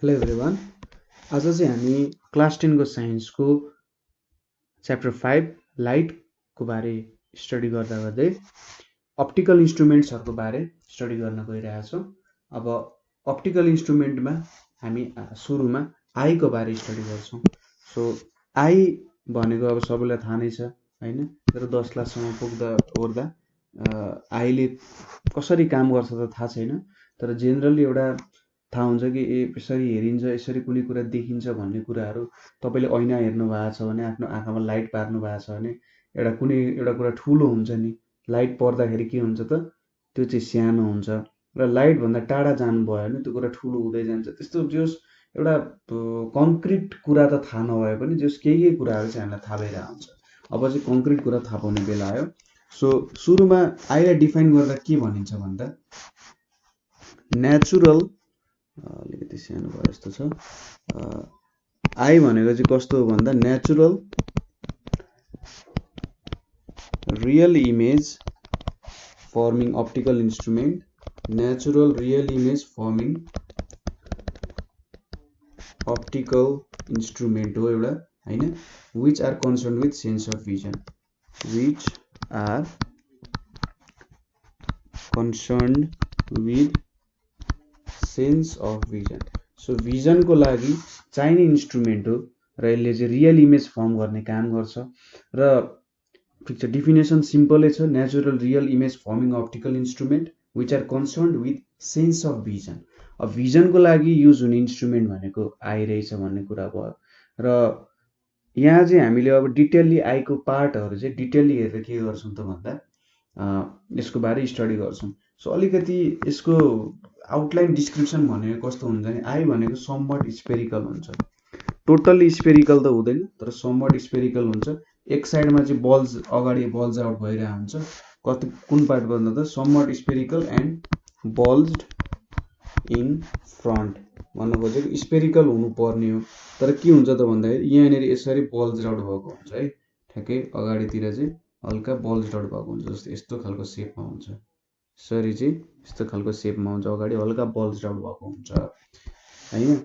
Hello everyone. आज चाहिँ हामी क्लास 10 को साइन्सको च्याप्टर 5 लाइटको बारे स्टडी गर्दा गर्दै अप्टिकल इन्स्ट्रुमेन्ट्सहरूको बारे स्टडी गर्न गइरहेछौँ। अब अप्टिकल इन्स्ट्रुमेन्टमा हामी सुरुमा आईको बारे स्टडी गर्छौँ। सो आई भनेको अब सबैलाई थाहा नै छ हैन, तर 10 क्लाससम्म पुग्दा ओर्दा आईले कसरी काम गर्छ त थाहा छैन, तर जेनरली एउटा थाहा हुन्छ कि यसरी हेरिन्छ, यसरी कुनै कुरा देखिन्छ भन्ने कुराहरू। तपाईँले ऐना हेर्नु भएको छ भने, आफ्नो आँखामा लाइट पार्नु भएको छ भने कुनै एउटा कुरा ठुलो हुन्छ नि, लाइट पर्दाखेरि के हुन्छ त त्यो चाहिँ सानो हुन्छ र लाइटभन्दा टाढा जानुभयो भने त्यो कुरा ठुलो हुँदै जान्छ। त्यस्तो जस एउटा कङ्क्रिट कुरा त थाहा नभए पनि जस केही कुराहरू चाहिँ हामीलाई थाहा भइरहेको हुन्छ। अब चाहिँ कङ्क्रिट कुरा थाहा पाउने बेला आयो। सो सुरुमा आईलाई डिफाइन गर्दा के भनिन्छ भन्दा नेचुरल, अलिकति सानो भयो जस्तो छ, आई भनेको चाहिँ कस्तो हो भन्दा natural real image forming optical instrument, natural real image forming optical instrument हो एउटा हैन, which are concern with sense of vision, which are concern with sense of vision. So भिजनको लागि चाहिने इन्स्ट्रुमेन्ट हो र यसले चाहिँ रियल इमेज फर्म गर्ने काम गर्छ। र ठिक छ, डिफिनेसन सिम्पलै छ, natural real image forming optical instrument which are concern with sense of vision. अब भिजनको लागि युज हुने इन्स्ट्रुमेन्ट भनेको आई रहेछ भन्ने कुरा भयो। र यहाँ चाहिँ हामीले अब डिटेलली आईको पार्टहरू चाहिँ डिटेलली हेरेर के गर्छौँ त भन्दा यसको बारे स्टडी गर्छौँ। सो अलिकति यसको आउटलाइन डिस्क्रिप्सन भनेको कस्तो हुन्छ भने आई भनेको समवट स्पेरिकल हुन्छ, टोटल्ली स्पेरिकल त हुँदैन तर समवट स्पेरिकल हुन्छ। एक साइडमा चाहिँ बल्ज, अगाडि बल्ज आउट भइरहेको हुन्छ, कति कुन पार्ट भन्दा त somewhat spherical and bulged in front भन्नु खोजेको। स्पेरिकल हुनुपर्ने हो तर के हुन्छ त भन्दाखेरि यहाँनिर यसरी बल्ज आउट भएको हुन्छ है, ठ्याक्कै अगाडितिर चाहिँ हल्का बल्ज आउट भएको हुन्छ, जस्तो यस्तो खालको सेपमा हुन्छ, यसरी चाहिँ यस्तो खालको सेपमा हुन्छ, अगाडि हल्का बल्ज आउट भएको हुन्छ हैन।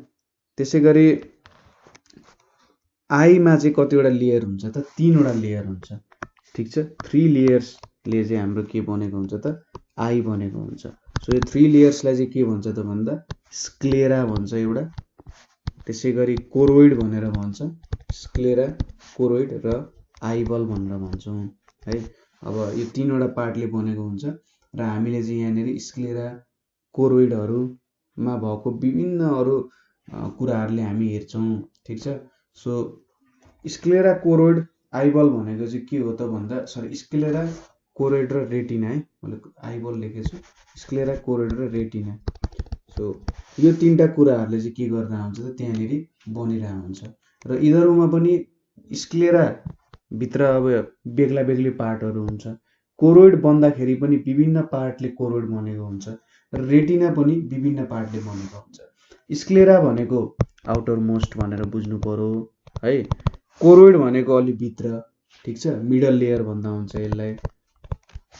त्यसै गरी आईमा चाहिँ कतिवटा लेयर हुन्छ त, 3वटा लेयर हुन्छ, ठिक छ। 3 लेयर्सले चाहिँ हाम्रो के बनेको हुन्छ त, आई बनेको हुन्छ। सो यो 3 लेयर्सलाई चाहिँ के भन्छ त भन्दा स्क्लेरा भन्छ एउटा, त्यसै गरी कोरोइड भनेर भन्छ, स्क्लेरा, कोरोइड र आइबल भनेर भन्छौँ है। अब यो 3वटा पार्टले बनेको हुन्छ र हामीले चाहिँ यहाँनिर स्क्लेरा, कोरोइडहरूमा भएको विभिन्न अरू कुराहरूले हामी हेर्छौँ, ठिक छ। सो स्क्लेरा, कोरोइड, आइबल भनेको चाहिँ के हो त भन्दा, सरी, स्क्लेरा, कोरोइड र रेटिना है, मैले आइबल लेखेछु, स्क्लेरा, कोरोइड र रेटिना। सो यो 3टा कुराहरूले चाहिँ के गर्दा हुन्छ त त्यहाँनिर बनिरहेको हुन्छ। र यिनीहरूमा पनि स्क्लेरा भित्र अब बेग्ला बेग्लै पार्टहरू हुन्छ, कोरोइड बन्दाखेरि पनि विभिन्न पार्टले कोरोइड बनेको हुन्छ र रेटिना पनि विभिन्न पार्टले बनेको हुन्छ। स्क्लेरा भनेको आउटर मोस्ट भनेर बुझ्नु पर्यो है, कोरोइड भनेको अलि भित्र, ठिक छ, मिडल लेयर भन्दा हुन्छ यसलाई,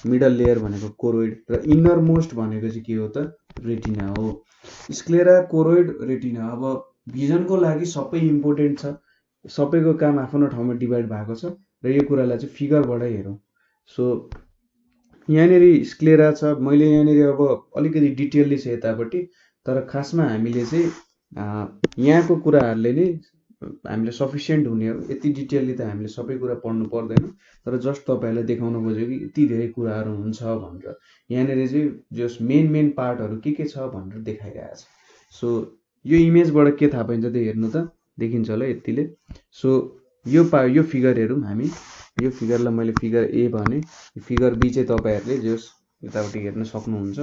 मिडल लेयर भनेको कोरोइड र इन्नर मोस्ट भनेको चाहिँ के हो त रेटिना हो। Sclera, choroid, retina. अब भिजनको लागि सबै इम्पोर्टेन्ट छ, सबैको काम आफ्नो ठाउँमा डिभाइड भएको छ र यो कुरालाई चाहिँ फिगरबाटै हेरौँ। सो यहाँनिर स्क्लेरा छ, मैले यहाँनिर अब अलिकति डिटेलली छ यतापट्टि, तर खासमा हामीले चाहिँ यहाँको कुराहरूले नै हामीले सफिसियन्ट हुने हो, यति डिटेलली त हामीले सबै कुरा पढ्नु पर्दैन, तर जस्ट तपाईँहरूलाई देखाउन खोजेको कि यति धेरै कुराहरू हुन्छ भनेर। यहाँनिर चाहिँ जस मेन पार्टहरू के छ भनेर देखाइरहेको छ। सो यो इमेजबाट के थाहा पाइन्छ त हेर्नु त, देखिन्छ होला यतिले। सो यो फिगर हेरौँ हामी, यो फिगरलाई मैले फिगर ए भने, फिगर बी चाहिँ तपाईँहरूले जस यतापट्टि हेर्न सक्नुहुन्छ,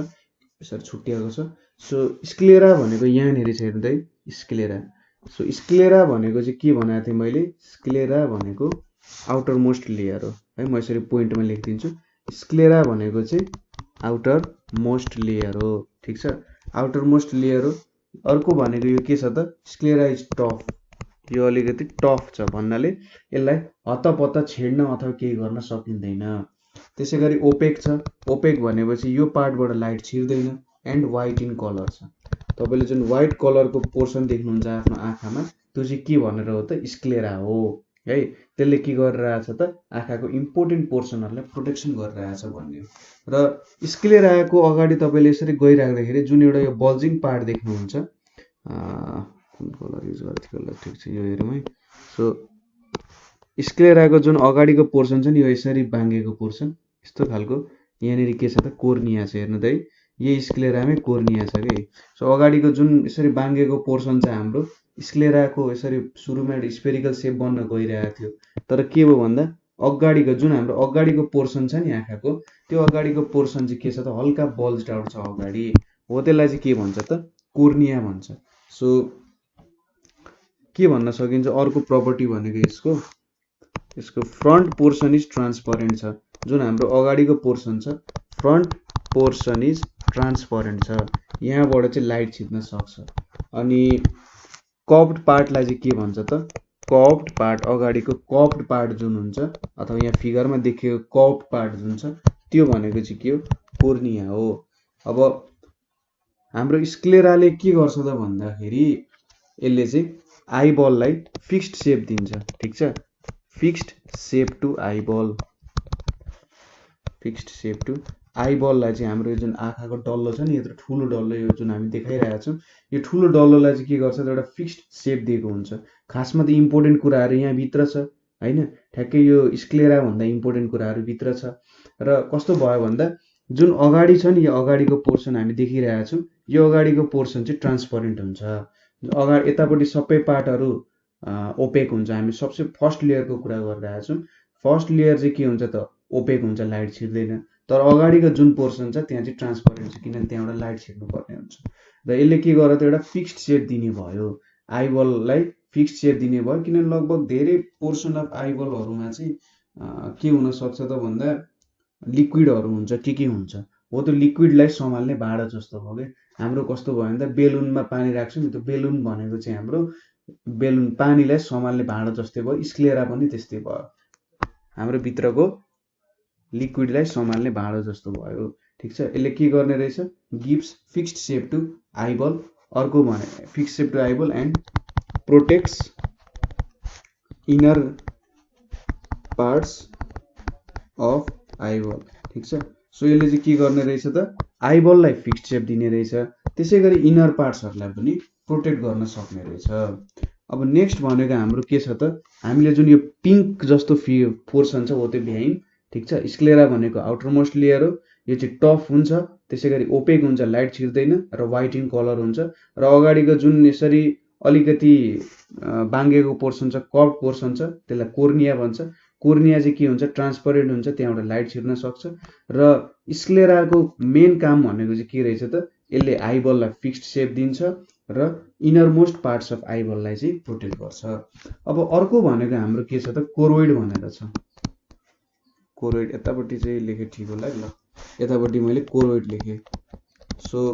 यसरी छुट्टिएको छ। सो स्क्लेरा भनेको यहाँनिर छ हेर्नु त, स्क्लेरा। सो स्क्लेरा भनेको चाहिँ के भनेको थिएँ मैले, स्क्लेरा भनेको आउटर मोस्ट लेयर हो है, म यसरी पोइन्टमा लेखिदिन्छु। स्क्लेरा भनेको चाहिँ आउटर मोस्ट लेयर हो, ठिक छ, आउटर मोस्ट लेयर हो। अर्को भनेको यो के छ त, स्क्लेरा इज टफ, यो अलिकति टफ छ भन्नाले यसलाई हतपत छेड्न अथवा केही गर्न सकिँदैन। त्यसै गरी ओपेक छ, ओपेक भनेपछि यो पार्टबाट लाइट छिर्दैन, एन्ड वाइट इन कलर छ। तपाईँले जुन वाइट कलरको पोर्सन देख्नुहुन्छ आफ्नो आँखामा त्यो चाहिँ के भनेर हो त स्क्लेरा हो है। त्यसले के गरिरहेछ त आँखाको इम्पोर्टेन्ट पोर्सनहरूलाई प्रोटेक्सन गरिरहेछ भन्ने हो। र स्क्लेराको अगाडि तपाईँले यसरी गइराख्दाखेरि जुन एउटा यो बल्जिङ पार्ट देख्नुहुन्छ, कुन कलर युज गरेको थियो, ठिक छ यो हेरौँ है। सो स्क्लेराको जुन अगाडिको पोर्सन छ नि यो यसरी बाङ्गेको पोर्सन यस्तो खालको यहाँनिर के छ त कोर्निया छ, हेर्नु त है, यही स्क्लेरामै कोर्निया छ कि। सो अगाडिको जुन यसरी बाङ्गेको पोर्सन चाहिँ हाम्रो स्क्लेराको यसरी सुरुमा एउटा स्पेरिकल सेप बन्न गइरहेको थियो, तर के भयो भन्दा अगाडिको जुन हाम्रो अगाडिको पोर्सन छ नि आँखाको त्यो अगाडिको पोर्सन चाहिँ के छ त हल्का बल्ज्ड आउट छ अगाडि हो, त्यसलाई चाहिँ के भन्छ त कोर्निया भन्छ। सो के भन्न सकिन्छ अर्को प्रपर्टी भनेको यसको फ्रन्ट पोर्सन इज ट्रान्सपरेन्ट छ। जुन हाम्रो अगाडिको पोर्सन छ फ्रन्ट पोर्सन इज ट्रान्सपरेन्ट छ, यहाँबाट चाहिँ लाइट छिर्न सक्छ। अनि कर्ब्ड पार्टलाई चाहिँ के भन्छ त कर्ब्ड पार्ट, अगाडिको कर्ब्ड पार्ट जुन हुन्छ अथवा यहाँ फिगरमा देखिएको कर्ब्ड पार्ट जुन छ त्यो भनेको चाहिँ के हो कोर्निया हो। अब हाम्रो स्क्लेराले के गर्छ त भन्दाखेरि यसले चाहिँ आइबललाई फिक्स्ड सेप दिन्छ, ठिक छ, fixed shape to eyeball, fixed shape to आइबललाई चाहिँ हाम्रो यो जुन आँखाको डल्लो छ नि यत्रो ठुलो डल्लो यो जुन हामी देखाइरहेका छौँ यो ठुलो डल्लोलाई चाहिँ के गर्छ त एउटा फिक्स्ड सेप दिएको हुन्छ। खासमा त इम्पोर्टेन्ट कुराहरू यहाँभित्र छ होइन, ठ्याक्कै यो स्क्लेरा भन्दा इम्पोर्टेन्ट कुराहरू भित्र छ। र कस्तो भयो भन्दा जुन अगाडि छ नि यो अगाडिको पोर्सन हामी देखिरहेका छौँ यो अगाडिको पोर्सन चाहिँ ट्रान्सपरेन्ट हुन्छ, अगाडि यतापट्टि सबै पार्टहरू ओपेक हुन्छ। हामी सबसे फर्स्ट लेयरको कुरा गरिरहेका छौँ, फर्स्ट लेयर चाहिँ के हुन्छ त ओपेक हुन्छ, लाइट छिर्दैन, तर अगाडिको जुन पोर्सन छ त्यहाँ चाहिँ ट्रान्सपरेन्ट छ किनभने त्यहाँबाट लाइट छिर्नुपर्ने हुन्छ। र यसले के गर्यो त एउटा फिक्स्ड सेप दिने भयो, आइबललाई फिक्स्ड सेप दिने भयो, किनभने लगभग धेरै पोर्सन अफ आइबलहरूमा चाहिँ के हुनसक्छ त भन्दा लिक्विडहरू हुन्छ के हुन्छ हो, त्यो लिक्विडलाई सम्हाल्ने भाँडा जस्तो हो कि। हाम्रो कस्तो भयो भन्दा बेलुनमा पानी राख्छौँ नि त्यो बेलुन भनेको चाहिँ हाम्रो बेलुन पानीलाई सम्हाल्ने भाँडा जस्तै भयो, स्क्लेरा पनि त्यस्तै भयो, हाम्रो भित्रको लिक्विडलाई सम्हाल्ने भाँडो जस्तो भयो, ठिक छ। यसले के गर्ने रहेछ gives fixed shape to eyeball, अर्को भने fixed shape to eyeball and protects inner parts of eyeball, ठिक छ। सो यसले चाहिँ के गर्ने रहेछ त आइबललाई फिक्स्ड सेप दिने रहेछ, त्यसै गरी इनर पार्ट्सहरूलाई पनि प्रोटेक्ट गर्न सक्ने रहेछ। अब नेक्स्ट भनेको हाम्रो के छ त हामीले जुन यो पिङ्क जस्तो पोर्सन छ हो त्यो भ्यायौँ, ठिक छ। स्क्लेरा भनेको आउटर मोस्ट लेयर हो, यो चाहिँ टफ हुन्छ, त्यसै गरी ओपेक हुन्छ, लाइट छिर्दैन र वाइट इन कलर हुन्छ। र अगाडिको जुन यसरी अलिकति बाङ्गेको पोर्सन छ कर्ब्ड पोर्सन छ त्यसलाई कोर्निया भन्छ। कोर्निया चाहिँ के हुन्छ ट्रान्सपरेन्ट हुन्छ, त्यहाँबाट लाइट छिर्न सक्छ। र स्क्लेराको मेन काम भनेको चाहिँ के रहेछ त यसले आइबललाई फिक्स्ड सेप दिन्छ र इनर मोस्ट पार्ट्स अफ आइबललाई चाहिँ प्रोटेक्ट गर्छ। अब अर्को भनेको हाम्रो के छ त कोरोइड भनेर छ, कोरोइड यतापट्टि चाहिँ लेखेँ ठिक होला ल, यतापट्टि मैले कोरोइड लेखेँ। सो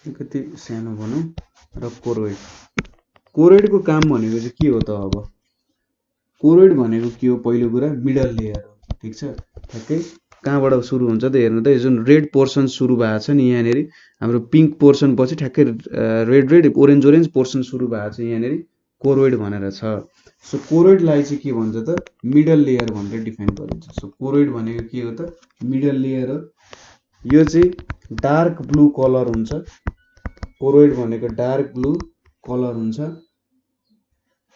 अलिकति सानो भनौँ र कोरोइडको काम भनेको चाहिँ के हो त अब कोरोइड भनेको के हो पहिलो कुरा मिडल लेयर हो, ठिक छ। ठ्याक्कै कहाँबाट सुरु हुन्छ त हेर्नु त यो जुन रेड पोर्सन सुरु भएको छ नि यहाँनिर हाम्रो पिङ्क पोर्सन पछि ठ्याक्कै रेड ओरेन्ज पोर्सन सुरु भएको छ यहाँनिर कोरोइड भनेर छ। सो कोरोइडलाई चाहिँ के भन्छ त मिडल लेयर भनेर डिफाइन गरिन्छ। सो कोरोइड भनेको के हो त मिडल लेयर हो, यो चाहिँ डार्क ब्लू कलर हुन्छ, कोरोइड भनेको डार्क ब्लू कलर हुन्छ।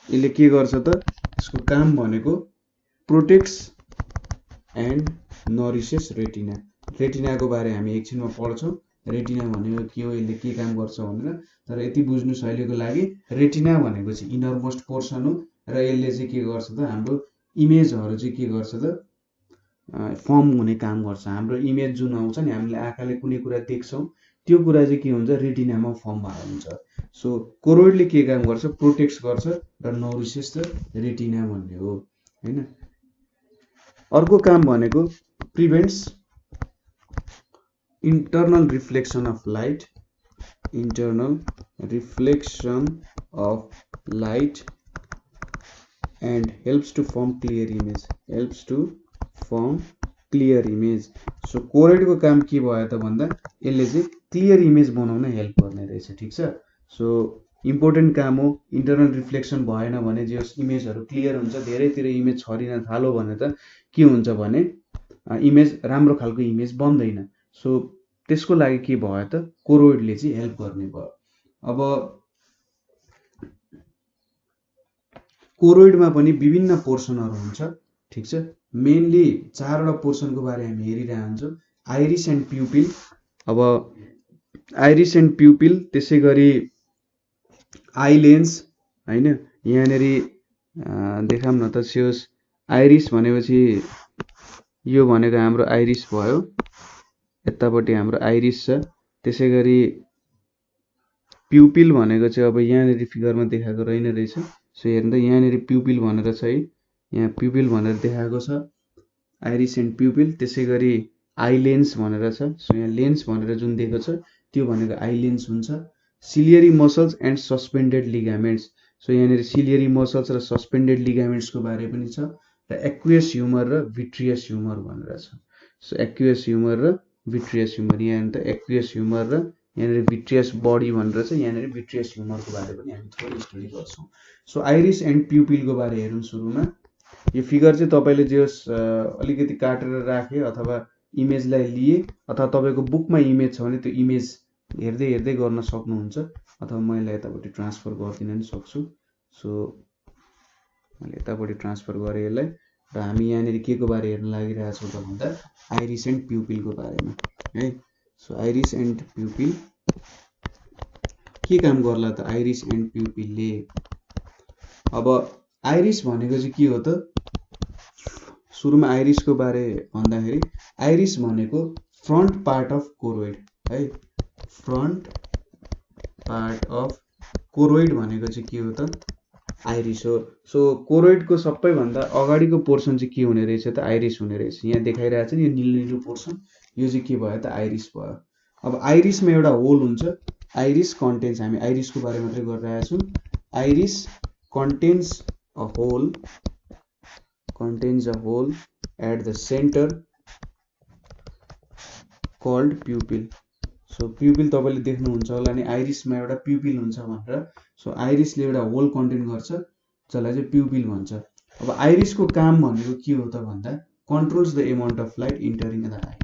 यसले के गर्छ त यसको काम भनेको प्रोटेक्ट्स एन्ड नरिसेस रेटिना। रेटिनाको बारे हामी एकछिनमा पढ्छौँ, रेटिना भनेको के हो यसले के काम गर्छ भनेर, तर यति बुझ्नु शैलीको लागि रेटिना भनेको चाहिँ इनर मोस्ट पोर्सन हो र यसले चाहिँ के गर्छ त हाम्रो इमेजहरू चाहिँ के गर्छ त फर्म हुने काम गर्छ। हाम्रो इमेज जुन आउँछ नि हामीले आँखाले कुनै कुरा देख्छौँ त्यो कुरा चाहिँ के हुन्छ रेटिनामा फर्म भएको हुन्छ। सो कोरोइडले के काम गर्छ प्रोटेक्ट्स गर्छ र नरिसेस त रेटिना भन्ने हो होइन। अर्को काम भनेको prevents internal reflection of light, internal reflection of light and helps to form clear image, helps to form clear image. So कोरोइडको काम के भयो त भन्दा यसले चाहिँ क्लियर इमेज बनाउन हेल्प गर्ने रहेछ। ठिक छ। सो इम्पोर्टेन्ट काम हो। इन्टरनल रिफ्लेक्सन भएन भने जो इमेजहरू क्लियर हुन्छ, धेरैतिर इमेज छरिन थाल्यो भने त के हुन्छ भने इमेज राम्रो खालको इमेज बन्दैन। सो त्यसको लागि के भयो त कोरोइडले चाहिँ हेल्प गर्ने भयो। अब कोरोइडमा पनि विभिन्न पोर्सनहरू हुन्छ। ठिक छ। मेनली 4वटा पोर्सनको बारे हामी हेरिरहेको हुन्छौँ। Iris and pupil. अब आइरिस एन्ड प्युपिल, त्यसै गरी आई लेन्स होइन। यहाँनिर देखाउँ न त सियोस्। आइरिस भनेपछि यो भनेको हाम्रो आइरिस भयो, यतापट्टि हाम्रो आइरिस छ। त्यसै गरी प्युपिल भनेको चाहिँ अब यहाँनिर फिगरमा देखाएको रहेन रहेछ। सो हेर्नु त यहाँनिर प्युपिल भनेर छ है, यहाँ प्युपिल भनेर देखाएको छ, आइरिस एन्ड प्युपिल। त्यसै गरी आई लेन्स भनेर छ। सो यहाँ लेन्स भनेर जुन दिएको छ त्यो भनेको आई लेन्स हुन्छ। Ciliary muscles and suspended ligaments. So यहाँनिर सिलियरी मसल्स र सस्पेन्डेड लिगामेन्ट्सको बारे पनि छ। र एक्वियस ह्युमर र भिट्रियस ह्युमर भनेर छ। सो एक्वियस ह्युमर र भिट्रियस ह्युमर, यहाँ त एक्वियस ह्युमर र यहाँनिर भिट्रियस बडी भनेर छ। यहाँनिर भिट्रियस ह्युमरको बारे पनि हामी थोरै स्टडी गर्छौँ। सो आइरिस एन्ड प्युपिलको बारे हेरौँ सुरुमा। यो फिगर चाहिँ तपाईँले जे अलिकति काटेर राखे अथवा इमेजलाई लिए अथवा तपाईँको बुकमा इमेज छ भने त्यो इमेज हेर्दै हेर्दै गर्न सक्नुहुन्छ, अथवा मैले यतापट्टि ट्रान्सफर गरिदिन पनि सक्छु। सो मैले यतापट्टि ट्रान्सफर गरेँ यसलाई, र हामी यहाँनिर के को बारे हेर्न लागिरहेछौँ त भन्दा आइरिस एन्ड प्युपिलको बारेमा है। सो आइरिस एन्ड प्युपिल के काम गर्ला त आइरिस एन्ड प्युपिलले। अब आइरिस भनेको चाहिँ के हो त, सुरुमा आइरिसको बारे भन्दाखेरि आइरिस भनेको फ्रन्ट पार्ट अफ कोरोइड है। फ्रन्ट पार्ट अफ कोरोइड भनेको चाहिँ के हो त आइरिस हो। सो कोरोइडको सबैभन्दा अगाडिको पोर्सन चाहिँ के हुने रहेछ त आइरिस हुने रहेछ। यहाँ देखाइरहेको छ नि यो निलो निलो पोर्सन, यो चाहिँ के भयो त आइरिस भयो। अब आइरिसमा एउटा होल हुन्छ। आइरिस कन्टेन्स, हामी आइरिसको बारे मात्रै गरिरहेको छौँ। Iris contains a hole at the center called pupil. So pupil तपाईँले देख्नुहुन्छ होला नि, आइरिसमा एउटा प्युपिल हुन्छ भनेर। सो आइरिसले एउटा होल कन्टेन गर्छ, जसलाई चाहिँ प्युपिल भन्छ। अब आइरिसको काम भनेको के हो त भन्दा controls the amount of light entering the eye.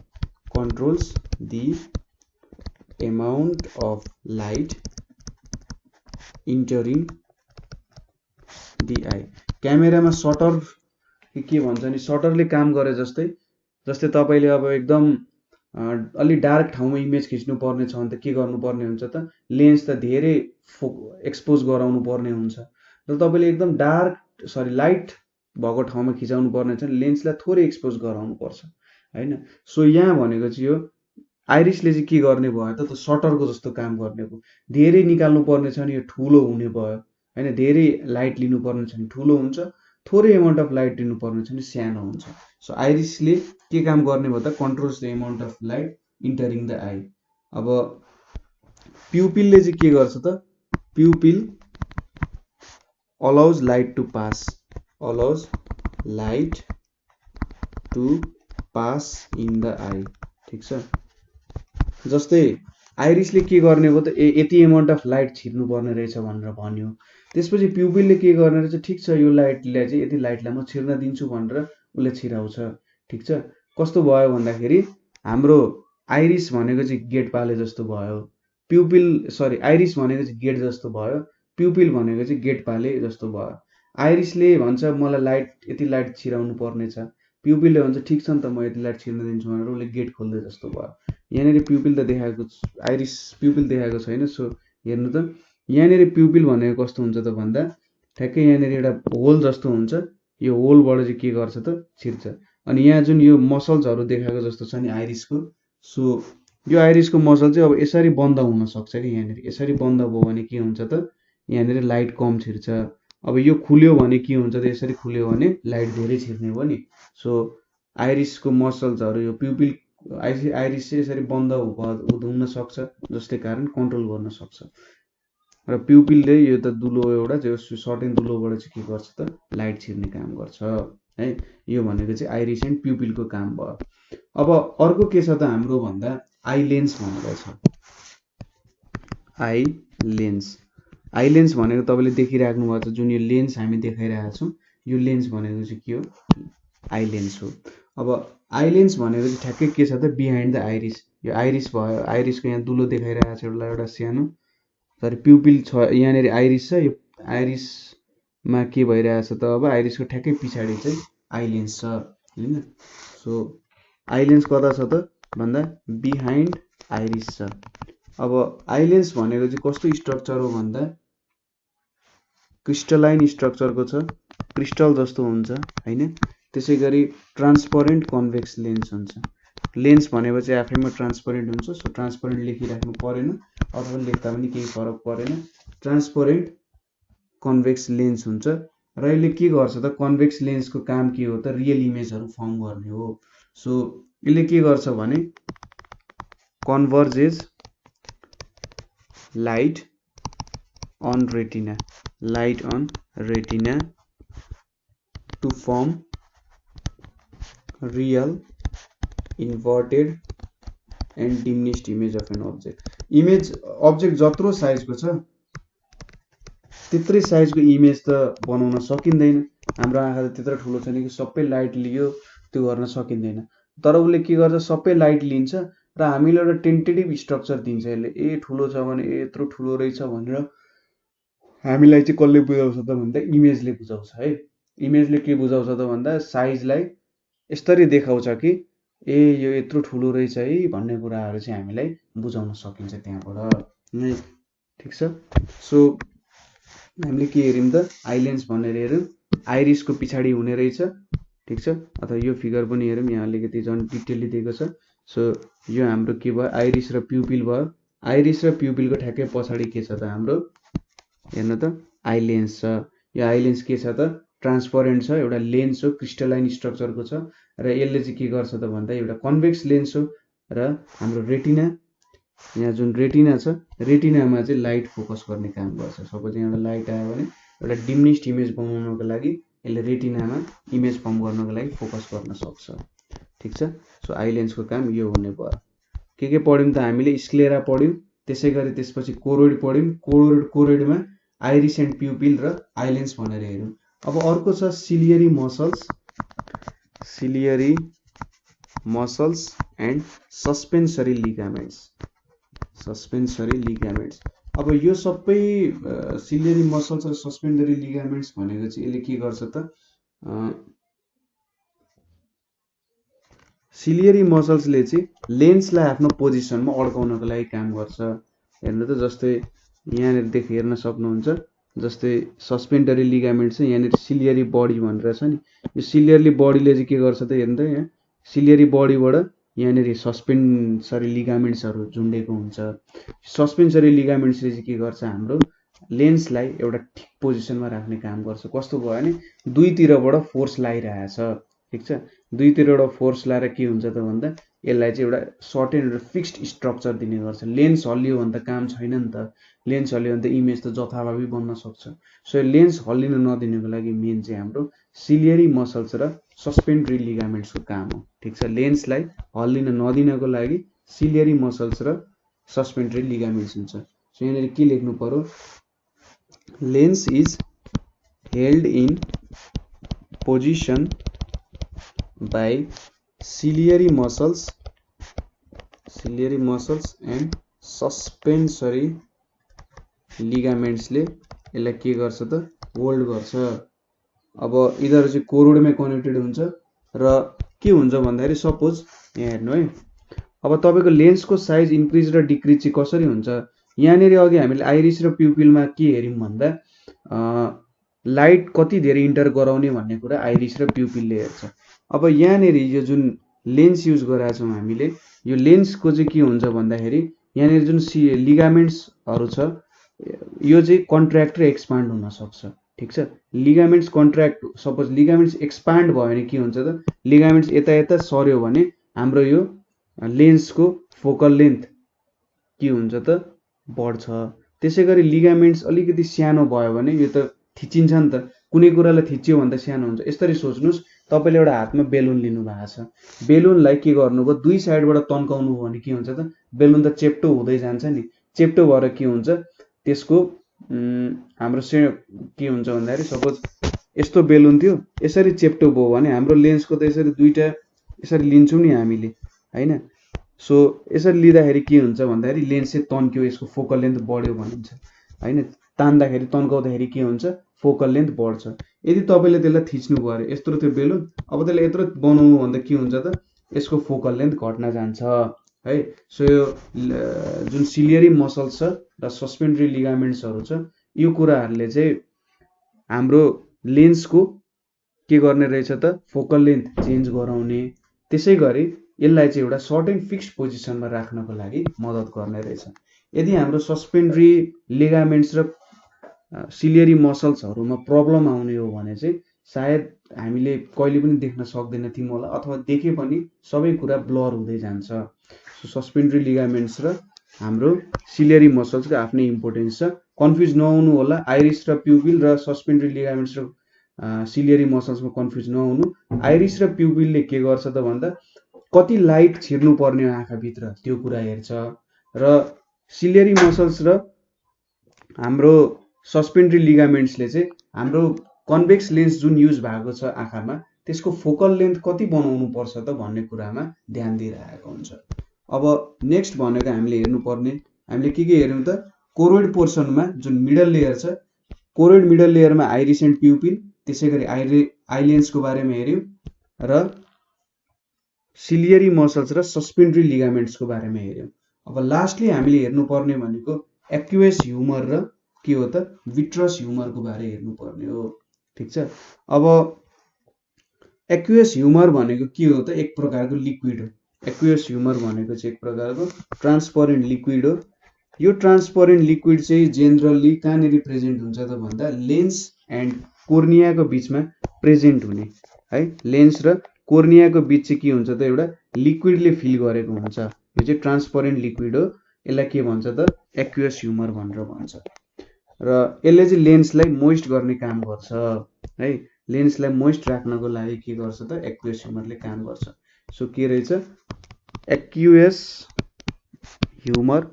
Controls the amount of light entering the eye. क्यामेरामा सटर के भन्छ नि, सटरले काम गरे जस्तै तपाईँले अब एकदम अलि डार्क ठाउँमा इमेज खिच्नु पर्ने छ भने त के गर्नुपर्ने हुन्छ त, लेन्स त धेरै एक्सपोज गराउनु पर्ने हुन्छ, र तपाईँले एकदम लाइट भएको ठाउँमा खिचाउनु पर्ने छ भने लेन्सलाई थोरै एक्सपोज गराउनु पर्छ होइन। सो यहाँ भनेको चाहिँ यो आइरिसले चाहिँ के गर्ने भयो त सटरको जस्तो काम गर्ने भयो। धेरै निकाल्नु पर्ने छ भने यो ठुलो हुने भयो होइन, धेरै लाइट लिनुपर्ने छ भने ठुलो हुन्छ, थोरै एमाउन्ट अफ लाइट लिनुपर्ने छ भने सानो हुन्छ। सो आइरिसले के काम गर्ने भयो त controls the amount of light entering the eye. अब प्युपिलले चाहिँ के गर्छ त, pupil allows light to pass, allows light to pass in the eye. ठिक छ। जस्तै आइरिसले के गर्ने भयो त यति एमाउन्ट अफ लाइट छिर्नु पर्ने रहेछ भनेर भन्यो, त्यसपछि प्युपिलले के गर्ने रहेछ, ठिक छ यो लाइटलाई चाहिँ यति लाइटलाई म छिर्न दिन्छु भनेर उसले छिराउँछ। ठिक छ। कस्तो भयो भन्दाखेरि हाम्रो आइरिस भनेको चाहिँ गेट पाले जस्तो भयो, आइरिस भनेको चाहिँ गेट जस्तो भयो, प्युपिल भनेको चाहिँ गेट पाले जस्तो भयो। आइरिसले भन्छ मलाई लाइट यति लाइट छिराउनु पर्ने छ, प्युपिलले भन्छ ठिक छ नि त म यति लाइट छिर्न दिन्छु भनेर उसले गेट खोल्दै जस्तो भयो। यहाँनिर प्युपिल त देखाएको, आइरिस प्युपिल देखाएको छैन। सो हेर्नु त यहाँनिर प्युपिल भनेको कस्तो हुन्छ त भन्दा ठ्याक्कै यहाँनिर एउटा होल जस्तो हुन्छ, यो होलबाट चाहिँ के गर्छ त छिर्छ। अनि यहाँ जुन यो मसल्सहरू देखाएको जस्तो छ नि आइरिसको, सो यो आइरिसको मसल चाहिँ अब यसरी बन्द हुन सक्छ कि यहाँनिर यसरी बन्द भयो भने के हुन्छ त यहाँनिर लाइट कम छिर्छ। अब यो खुल्यो भने के हुन्छ त, यसरी खुल्यो भने लाइट धेरै छिर्ने भयो नि। सो आइरिसको मसल्सहरू यो प्युपिल आइरिस चाहिँ यसरी बन्द हुन सक्छ, जसले कारण कन्ट्रोल गर्न सक्छ। र प्युपिलले यो त दुलो एउटा जो सर्टेन दुलोबाट चाहिँ के गर्छ त लाइट छिर्ने काम गर्छ। है। यो भनेको चाहिँ आइरिस एन्ड प्युपिलको काम भयो। अब अर्को के छ त हाम्रो भन्दा आई लेन्स भनेको छ। आई लेन्स भनेको तपाईँले देखिराख्नु भएको छ, जुन यो लेन्स हामी देखाइरहेका छौँ, यो लेन्स भनेको चाहिँ के हो, आई लेन्स हो। अब आई लेन्स भनेको चाहिँ ठ्याक्कै के छ त, बिहाइन्ड द आइरिस। यो आइरिस भयो, आइरिसको यहाँ दुलो देखाइरहेको छ एउटा सानो, सरी प्युपिल छ यहाँनिर, आइरिस छ, यो आइरिसमा के भइरहेछ त, अब आइरिसको ठ्याक्कै पछाडि चाहिँ आई लेन्स छ होइन। सो आई लेन्स कता छ त भन्दा बिहाइन्ड आइरिस छ। अब आई लेन्स भनेको चाहिँ कस्तो स्ट्रक्चर हो भन्दा क्रिस्टलाइन स्ट्रक्चरको छ, क्रिस्टल जस्तो हुन्छ होइन। त्यसै गरी ट्रान्सपरेन्ट कन्भेक्स लेन्स हुन्छ। लेन्स भनेपछि आफैमा ट्रान्सपरेन्ट हुन्छ, सो ट्रान्सपरेन्ट लेखिराख्नु परेन, अथवा लेख्दा पनि केही फरक परेन। ट्रान्सपरेन्ट कन्भेक्स लेन्स हुन्छ र यसले के गर्छ त, कन्भेक्स लेन्सको काम के हो त, रियल इमेजहरू फर्म गर्ने हो। सो यसले के गर्छ भने converges light on retina, light on retina to form real inverted and diminished image of an object. Image object जत्रो साइजको छ त्यत्रै साइजको इमेज त बनाउन सकिँदैन। हाम्रो आँखा त त्यत्रो ठुलो छैन कि सबै लाइट लियो त्यो गर्न सकिँदैन। तर उसले के गर्छ, सबै लाइट लिन्छ र हामीले एउटा टेन्टेटिभ स्ट्रक्चर दिन्छ यसले, ए ठुलो छ भने ए यत्रो ठुलो रहेछ भनेर हामीलाई चाहिँ कसले बुझाउँछ त भन्दा इमेजले बुझाउँछ है। इमेजले के बुझाउँछ त भन्दा साइजलाई यसरी देखाउँछ कि ए यो यत्रो ठुलो रहेछ है भन्ने कुराहरू चाहिँ हामीलाई बुझाउन सकिन्छ त्यहाँबाट है। ठिक छ। सो हामीले के हेऱ्यौँ त, आई लेन्स भनेर हेऱ्यौँ, आइरिसको पछाडि हुने रहेछ। ठिक छ। अथवा यो फिगर पनि हेरौँ, यहाँ अलिकति झन् डिटेलली दिएको छ। सो यो हाम्रो के भयो, आइरिस र प्युपिल भयो। आइरिस र प्युपिलको ठ्याक्कै पछाडि के छ त हाम्रो, हेर्नु त आई लेन्स छ। यो आई लेन्स के छ त, ट्रान्सपरेन्ट छ, एउटा लेन्स हो, क्रिस्टलाइन स्ट्रक्चरको छ र यसले चाहिँ के गर्छ त भन्दा एउटा कन्भेक्स लेन्स हो र हाम्रो रेटिना, यहाँ जुन रेटिना छ, रेटिनामा चाहिँ लाइट फोकस गर्ने काम गर्छ। सपोज यहाँ एउटा लाइट आयो भने एउटा डिमिनिस्ड इमेज बनाउनको लागि यसले रेटिनामा इमेज फर्म गर्नको लागि फोकस गर्न सक्छ। ठिक छ। सो आई लेन्सको काम यो हुने भयो। के पढ्यौँ त हामीले, स्क्लेरा पढ्यौँ, त्यसै गरी त्यसपछि कोरोइड पढ्यौँ। कोरोइडमा आइरिस एन्ड प्युपिल र आई लेन्स भनेर हेऱ्यौँ। अब अर्को छ ciliary muscles, ciliary muscles and suspensory ligaments, suspensory ligaments. अब यो सबै सिलियरी मसल्स र सस्पेन्सरी लिगामेन्ट्स भनेको चाहिँ यसले के गर्छ त, सिलियरी मसल्सले चाहिँ लेन्सलाई आफ्नो पोजिसनमा अड्काउनको लागि काम गर्छ। हेर्नु त, जस्तै यहाँनिर हेर्न सक्नुहुन्छ, जस्तै सस्पेन्सरी लिगामेन्ट चाहिँ यहाँनिर सिलियरी बडी भनेर छ नि, यो सिलियरी बडीले चाहिँ के गर्छ त, हेर्नु त यहाँ सिलियरी बडीबाट यहाँनिर सस्पेन्सरी लिगामेन्ट्सहरू झुन्डेको हुन्छ। सस्पेन्सरी लिगामेन्ट्सले चाहिँ के गर्छ, हाम्रो लेन्सलाई एउटा ठिक पोजिसनमा राख्ने काम गर्छ। कस्तो भयो भने दुईतिरबाट फोर्स लागिरहेछ। ठिक छ। दुईतिरबाट फोर्स लाएर के हुन्छ त भन्दा यसलाई चाहिँ एउटा सर्टेन र फिक्स्ड स्ट्रक्चर दिने गर्छ। लेन्स हल्लियो भने त काम छैन नि त, लेन्स हल्लियो भने त इमेज त जथाभावी बन्न सक्छ। सो लेन्स हल्लिन नदिनको लागि मेन चाहिँ हाम्रो सिलियरी मसल्स र सस्पेन्सरी लिगामेन्ट्सको काम हो। ठिक छ। लेन्सलाई हल्लिन नदिनको लागि सिलियरी मसल्स र सस्पेन्सरी लिगामेन्ट्स हुन्छ। सो यहाँनिर के लेख्नु पर्यो, lens is held in position by ciliary muscles and suspensory लिगामेन्ट्सले यसलाई के गर्छ त, होल्ड गर्छ। अब यिनीहरू चाहिँ कोरोइडमै कनेक्टेड हुन्छ र के हुन्छ भन्दाखेरि सपोज यहाँ हेर्नु है, अब तपाईँको लेन्सको साइज इन्क्रिज र डिक्रिज चाहिँ कसरी हुन्छ, यहाँनिर अघि हामीले आइरिस र प्युपिलमा के हेऱ्यौँ भन्दा लाइट कति धेरै इन्टर गराउने भन्ने कुरा आइरिस र प्युपिलले हेर्छ। अब यहाँनिर यो जुन लेन्स युज गरेका छौँ हामीले, यो लेन्सको चाहिँ के हुन्छ भन्दाखेरि यहाँनिर जुन लिगामेन्ट्सहरू छ यो चाहिँ कन्ट्र्याक्ट र एक्सपान्ड हुन सक्छ। ठिक छ। लिगामेन्ट्स कन्ट्र्याक्ट, सपोज लिगामेन्ट्स एक्सपान्ड भयो भने के हुन्छ त, लिगामेन्ट्स यता सर्यो भने हाम्रो यो लेन्सको फोकल लेन्थ के हुन्छ त, बढ्छ। त्यसै गरी लिगामेन्ट्स अलिकति सानो भयो भने यो त थिचिन्छ नि त, कुनै कुरालाई थिच्यो भने त सानो हुन्छ। यसरी सोच्नुहोस्, तपाईले एउटा हातमा बेलुन लिनु भएको छ, बेलुनलाई के गर्नुभयो दुई साइडबाट तन्काउनु भयो भने के हुन्छ त बेलुन त चेप्टो हुँदै जान्छ नि, चेप्टो भएर के हुन्छ त्यसको हाम्रो के हुन्छ भन्दाखेरि सपोज यस्तो बेलुन थियो यसरी चेप्टो भयो भने हाम्रो लेन्सको त यसरी दुईटा यसरी लिन्छौँ नि हामीले हैन। सो यसरी लिँदाखेरि के हुन्छ भन्दाखेरि लेन्स चाहिँ तन्क्यो, यसको फोकल लेन्थ बढ्यो भनिन्छ हैन। तान्दाखेरि तन्काउँदाखेरि के हुन्छ फोकल लेन्थ बढ्छ। यदि तपाईले त्यसलाई थिच्नु पर्यो यत्रो त्यो बेलुन, अब त्यसले यत्रो बनाउनु भन्दा के हुन्छ त यसको फोकल लेन्थ घट्न जान्छ है। सो यो जुन सिलियरी मसल्स छ र सस्पेन्डरी लिगामेन्ट्सहरू छ यो कुराहरूले चाहिँ हाम्रो लेन्सको के गर्ने रहेछ त फोकल लेन्थ चेन्ज गराउने, त्यसै गरी यसलाई चाहिँ एउटा सर्ट एन्ड फिक्स्ड पोजिसनमा राख्नको लागि मद्दत गर्ने रहेछ। यदि हाम्रो सस्पेन्डरी लिगामेन्ट्स र सिलियरी मसल्सहरूमा प्रब्लम आउने हो भने चाहिँ सायद हामीले कहिले पनि देख्न सक्दैन थियौँ होला, अथवा देखे पनि सबै कुरा ब्लर हुँदै जान्छ। सो सस्पेन्डरी लिगामेन्ट्स र हाम्रो सिलियरी मसल्सको आफ्नै इम्पोर्टेन्स छ, कन्फ्युज नहुनु होला। आइरिस र प्युपिल र सस्पेन्डरी लिगामेन्ट्स र सिलियरी मसल्समा कन्फ्युज नहुनु। आइरिस र प्युपिलले के गर्छ त भन्दा कति लाइट छिर्नु पर्ने आँखाभित्र त्यो कुरा हेर्छ, र सिलियरी मसल्स र हाम्रो सस्पेन्डरी लिगामेन्ट्सले चाहिँ हाम्रो कन्भेक्स लेन्स जुन युज भएको छ आँखामा त्यसको फोकल लेन्थ कति बनाउनु पर्छ त भन्ने कुरामा ध्यान दिइरहेको हुन्छ। अब नेक्स्ट भनेको हामीले हेर्नुपर्ने हामीले के हेर्यौँ त कोरोइड पोर्सनमा जुन मिडल लेयर छ, कोरोइड मिडल लेयरमा आइरिस एन्ड प्युपिल, त्यसै गरी आइलेन्सको बारेमा हेर्यौँ र सिलियरी मसल्स र सस्पेन्डरी लिगामेन्ट्सको बारेमा हेर्यौँ। अब लास्टली हामीले हेर्नुपर्ने भनेको एक्युएस ह्युमर र के हो त विट्रस ह्युमरको बारे हेर्नुपर्ने हो, ठिक छ। अब एक्युएस ह्युमर भनेको के हो त एक प्रकारको लिक्विड हो। एक्युएस ह्युमर भनेको चाहिँ एक प्रकारको ट्रान्सपरेन्ट लिक्विड हो। यो ट्रान्सपरेन्ट लिक्विड चाहिँ जेनरली कहाँनिर प्रेजेन्ट हुन्छ त भन्दा लेन्स एन्ड कोर्नियाको बिचमा प्रेजेन्ट हुने है। लेन्स र कोर्नियाको बिच चाहिँ के हुन्छ त एउटा लिक्विडले फिल गरेको हुन्छ। यो चाहिँ ट्रान्सपरेन्ट लिक्विड हो, यसलाई के भन्छ त एक्युएस ह्युमर भनेर भन्छ। र यसले चाहिँ लेन्सलाई मोइस्ट गर्ने काम गर्छ है। लेन्सलाई मोइस्ट राख्नको लागि के गर्छ त एक्युएस ह्युमरले काम गर्छ। सो के रहेछ एक्युएस ह्युमर,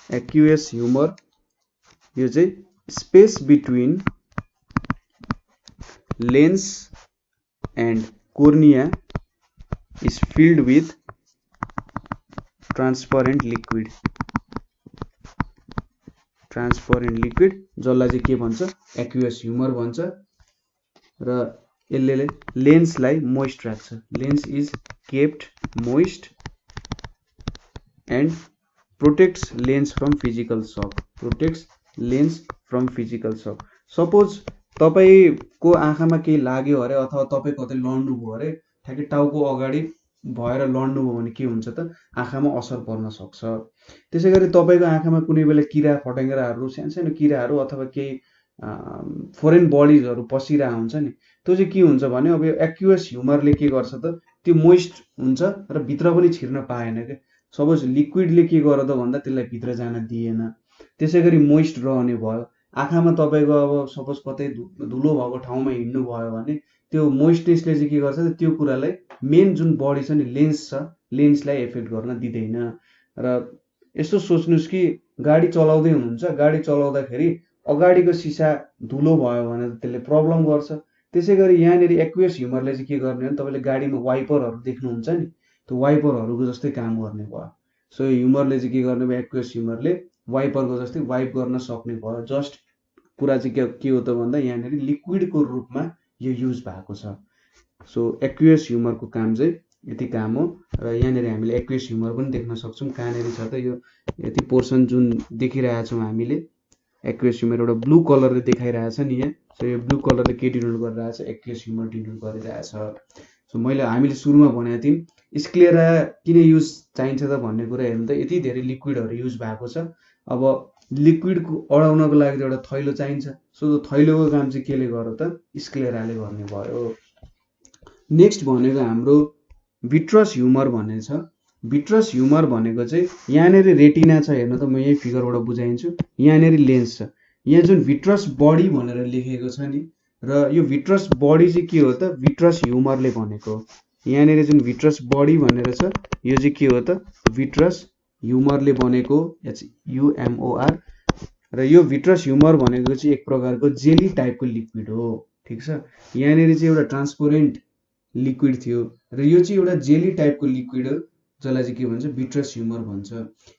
एक्युएस ह्युमर यो चाहिँ space between lens and cornea is filled with transparent liquid, transparent liquid जसलाई चाहिँ के भन्छ एक्युएस ह्युमर भन्छ। र यसले लेन्सलाई मोइस्ट राख्छ। Lens is kept moist and protects lens from physical सक, प्रोटेक्ट्स लेन्स फ्रम फिजिकल सक। सपोज तपाईको आँखामा केही लाग्यो अरे अथवा तपाईँ कतै लड्नु भयो अरे, ठ्याक्कै टाउको अगाडि भएर लड्नु भयो भने के हुन्छ त आँखामा असर पर्न सक्छ। त्यसै गरी तपाईँको आँखामा कुनै बेला किरा फटेङ्ग्राहरू सानो किराहरू अथवा केही फोरेन बडिजहरू पसिरहेको हुन्छ नि, त्यो चाहिँ के हुन्छ भने अब यो एक्युएस ह्युमरले के गर्छ त त्यो मोइस्ट हुन्छ र भित्र पनि छिर्न पाएन क्या। सपोज लिक्विडले के गर्यो त भन्दा त्यसलाई भित्र जान दिएन, त्यसै गरी मोइस्ट रहने भयो। आँखामा तपाईँको अब सपोज कतै धुलो भएको ठाउँमा हिँड्नु भयो भने त्यो मोइस्टनेसले चाहिँ के गर्छ त त्यो कुरालाई मेन जुन बडी छ नि लेन्स छ लेन्सलाई एफेक्ट गर्न दिँदैन। र यस्तो सोच्नुहोस् कि गाडी चलाउँदै हुनुहुन्छ, गाडी चलाउँदाखेरि अगाडिको सिसा धुलो भयो भने त त्यसले प्रब्लम गर्छ। त्यसै गरी यहाँनिर एक्युएस ह्युमरले चाहिँ के गर्ने भने तपाईँले गाडीमा वाइपरहरू देख्नुहुन्छ नि त्यो वाइपरहरूको जस्तै काम गर्ने भयो। सो ह्युमरले चाहिँ के गर्ने भयो एक्युएस ह्युमरले वाइपरको जस्तै वाइप गर्न सक्ने भयो। जस्ट कुरा चाहिँ के हो त भन्दा यहाँनिर लिक्विडको रूपमा यो युज भएको छ। सो एक्युएस ह्युमरको काम चाहिँ यति काम हो। र यहाँनिर हामीले एक्युएस ह्युमर पनि देख्न सक्छौँ कहाँनिर छ त यो यति पोर्सन जुन देखिरहेछौँ हामीले एक्युएस ह्युमर एउटा ब्लू कलरले देखाइरहेछ नि यहाँ। सो यो ब्लू कलरले के डिनोट गरिरहेछ एक्युएस ह्युमर डिनोट गरिरहेछ। सो हामीले सुरुमा भनेको थियौँ स्क्लेरा किन युज चाहिन्छ त भन्ने कुरा हेर्नु त यति धेरै लिक्विडहरू युज भएको छ। अब लिक्विडको अडाउनको लागि त एउटा थैलो चाहिन्छ। सो थैलोको काम चाहिँ केले गर्यो त स्क्लेराले गर्ने भयो। नेक्स्ट भनेको हाम्रो भिट्रस ह्युमर भन्ने छ। भिट्रस ह्युमर भनेको चाहिँ यहाँनिर रेटिना छ हेर्नु त म यही फिगरबाट बुझाइन्छु। यहाँनिर लेन्स छ, यहाँ जुन भिट्रस बडी भनेर लेखेको छ नि र यो भिट्रस बडी चाहिँ के हो त, भिट्रस ह्युमरले भनेको। यहाँनिर जुन भिट्रस बडी भनेर छ यो चाहिँ के हो त, भिट्रस ह्युमरले बनेको, HUMOR। र यो भिट्रस ह्युमर भनेको चाहिँ एक प्रकारको जेली टाइपको लिक्विड हो, ठिक छ। यहाँनिर चाहिँ एउटा ट्रान्सपेरेन्ट लिक्विड थियो र यो चाहिँ एउटा जेली टाइपको लिक्विड हो जसलाई चाहिँ के भन्छ, भिट्रस ह्युमर भन्छ।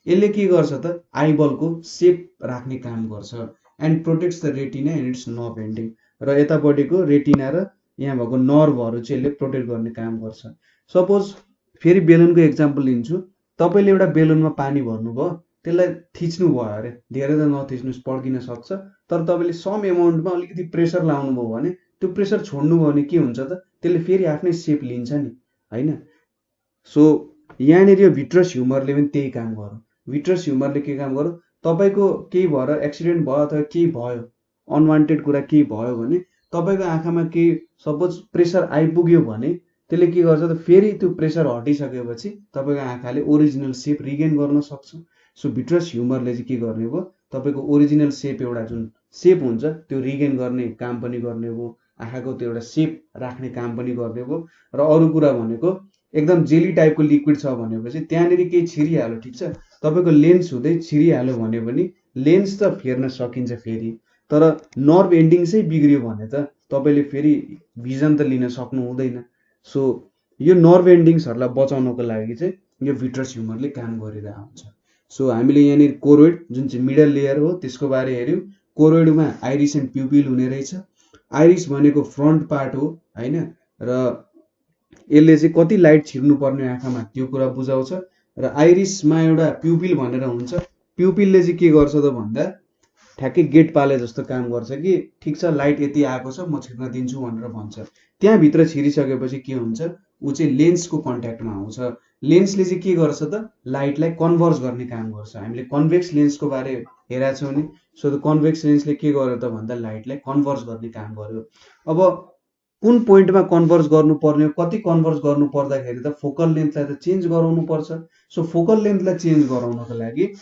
यसले के गर्छ त, आइबलको सेप राख्ने काम गर्छ and protects the retina and it's nerve ending. र यतापट्टिको रेटिना र यहाँ भएको नर्भहरू चाहिँ यसले प्रोटेक्ट गर्ने काम गर्छ। सपोज फेरि बेलुनको एक्जाम्पल लिन्छु, तपाईँले एउटा बेलुनमा पानी भर्नुभयो, त्यसलाई थिच्नु भयो अरे, धेरै त नथिच्नुहोस् पड्किन सक्छ, तर तपाईँले सम एमाउन्टमा अलिकति प्रेसर लाउनुभयो भने त्यो प्रेसर छोड्नुभयो भने के हुन्छ त, त्यसले फेरि आफ्नै सेप लिन्छ नि, होइन। सो यहाँनिर यो भिट्रस ह्युमरले पनि त्यही काम गर्यो। भिट्रस ह्युमरले के काम गर्यो, तपाईँको केही भएर एक्सिडेन्ट भयो अथवा केही भयो, अनवान्टेड कुरा केही भयो भने तपाईँको आँखामा केही सपोज प्रेसर आइपुग्यो भने त्यसले के गर्छ त, फेरि त्यो प्रेसर हटिसकेपछि तपाईँको आँखाले ओरिजिनल सेप रिगेन गर्न सक्छ। सो भिट्रस ह्युमरले चाहिँ के गर्ने भयो, तपाईँको ओरिजिनल सेप, एउटा जुन सेप हुन्छ त्यो रिगेन गर्ने काम पनि गर्ने भयो, आँखाको त्यो एउटा सेप राख्ने काम पनि गर्ने भयो। र अरू कुरा भनेको एकदम जेली टाइपको लिक्विड छ भनेपछि त्यहाँनिर केही छिरिहाल्यो, ठिक छ, तपाईँको लेन्स हुँदै छिरिहाल्यो भने पनि लेन्स त फेर्न सकिन्छ फेरि, तर नर्भ एन्डिङ चाहिँ बिग्रियो भने त तपाईँले फेरि भिजन त लिन सक्नु हुँदैन। सो यो नर्भ एन्डिङ्सहरूलाई बचाउनको लागि चाहिँ यो भिट्रस ह्युमरले काम गरिरहेको हुन्छ। सो हामीले यहाँनिर कोरोइड जुन चाहिँ मिडल लेयर हो त्यसको बारे हेऱ्यौँ। कोरोइडमा आइरिस एन्ड प्युपिल हुने रहेछ। आइरिस भनेको फ्रन्ट पार्ट हो, होइन, र यसले चाहिँ कति लाइट छिर्नुपर्ने आँखामा त्यो कुरा बुझाउँछ। र आइरिसमा एउटा प्युपिल भनेर हुन्छ, प्युपिलले चाहिँ के गर्छ त भन्दा ठ्याक्कै गेट पाले जस्तो काम गर्छ कि ठिक छ लाइट यति आएको छ म छिर्न दिन्छु भनेर भन्छ। त्यहाँभित्र छिरिसकेपछि के हुन्छ, ऊ चाहिँ लेन्सको कन्ट्याक्टमा आउँछ। लेन्सले चाहिँ के गर्छ त, लाइटलाई कन्भर्ज गर्ने काम गर्छ। हामीले कन्भेक्स लेन्सको बारे हेरेका छौँ नि। सो द कन्भेक्स लेन्सले के गर्यो त भन्दा लाइटलाई कन्भर्ज गर्ने काम गर्यो। अब कुन पोइन्टमा कन्भर्ज गर्नुपर्ने हो, कति कन्भर्ज गर्नु पर्दाखेरि त फोकल लेन्थलाई त चेन्ज गराउनु पर्छ। सो फोकल लेन्थलाई चेन्ज गराउनको लागि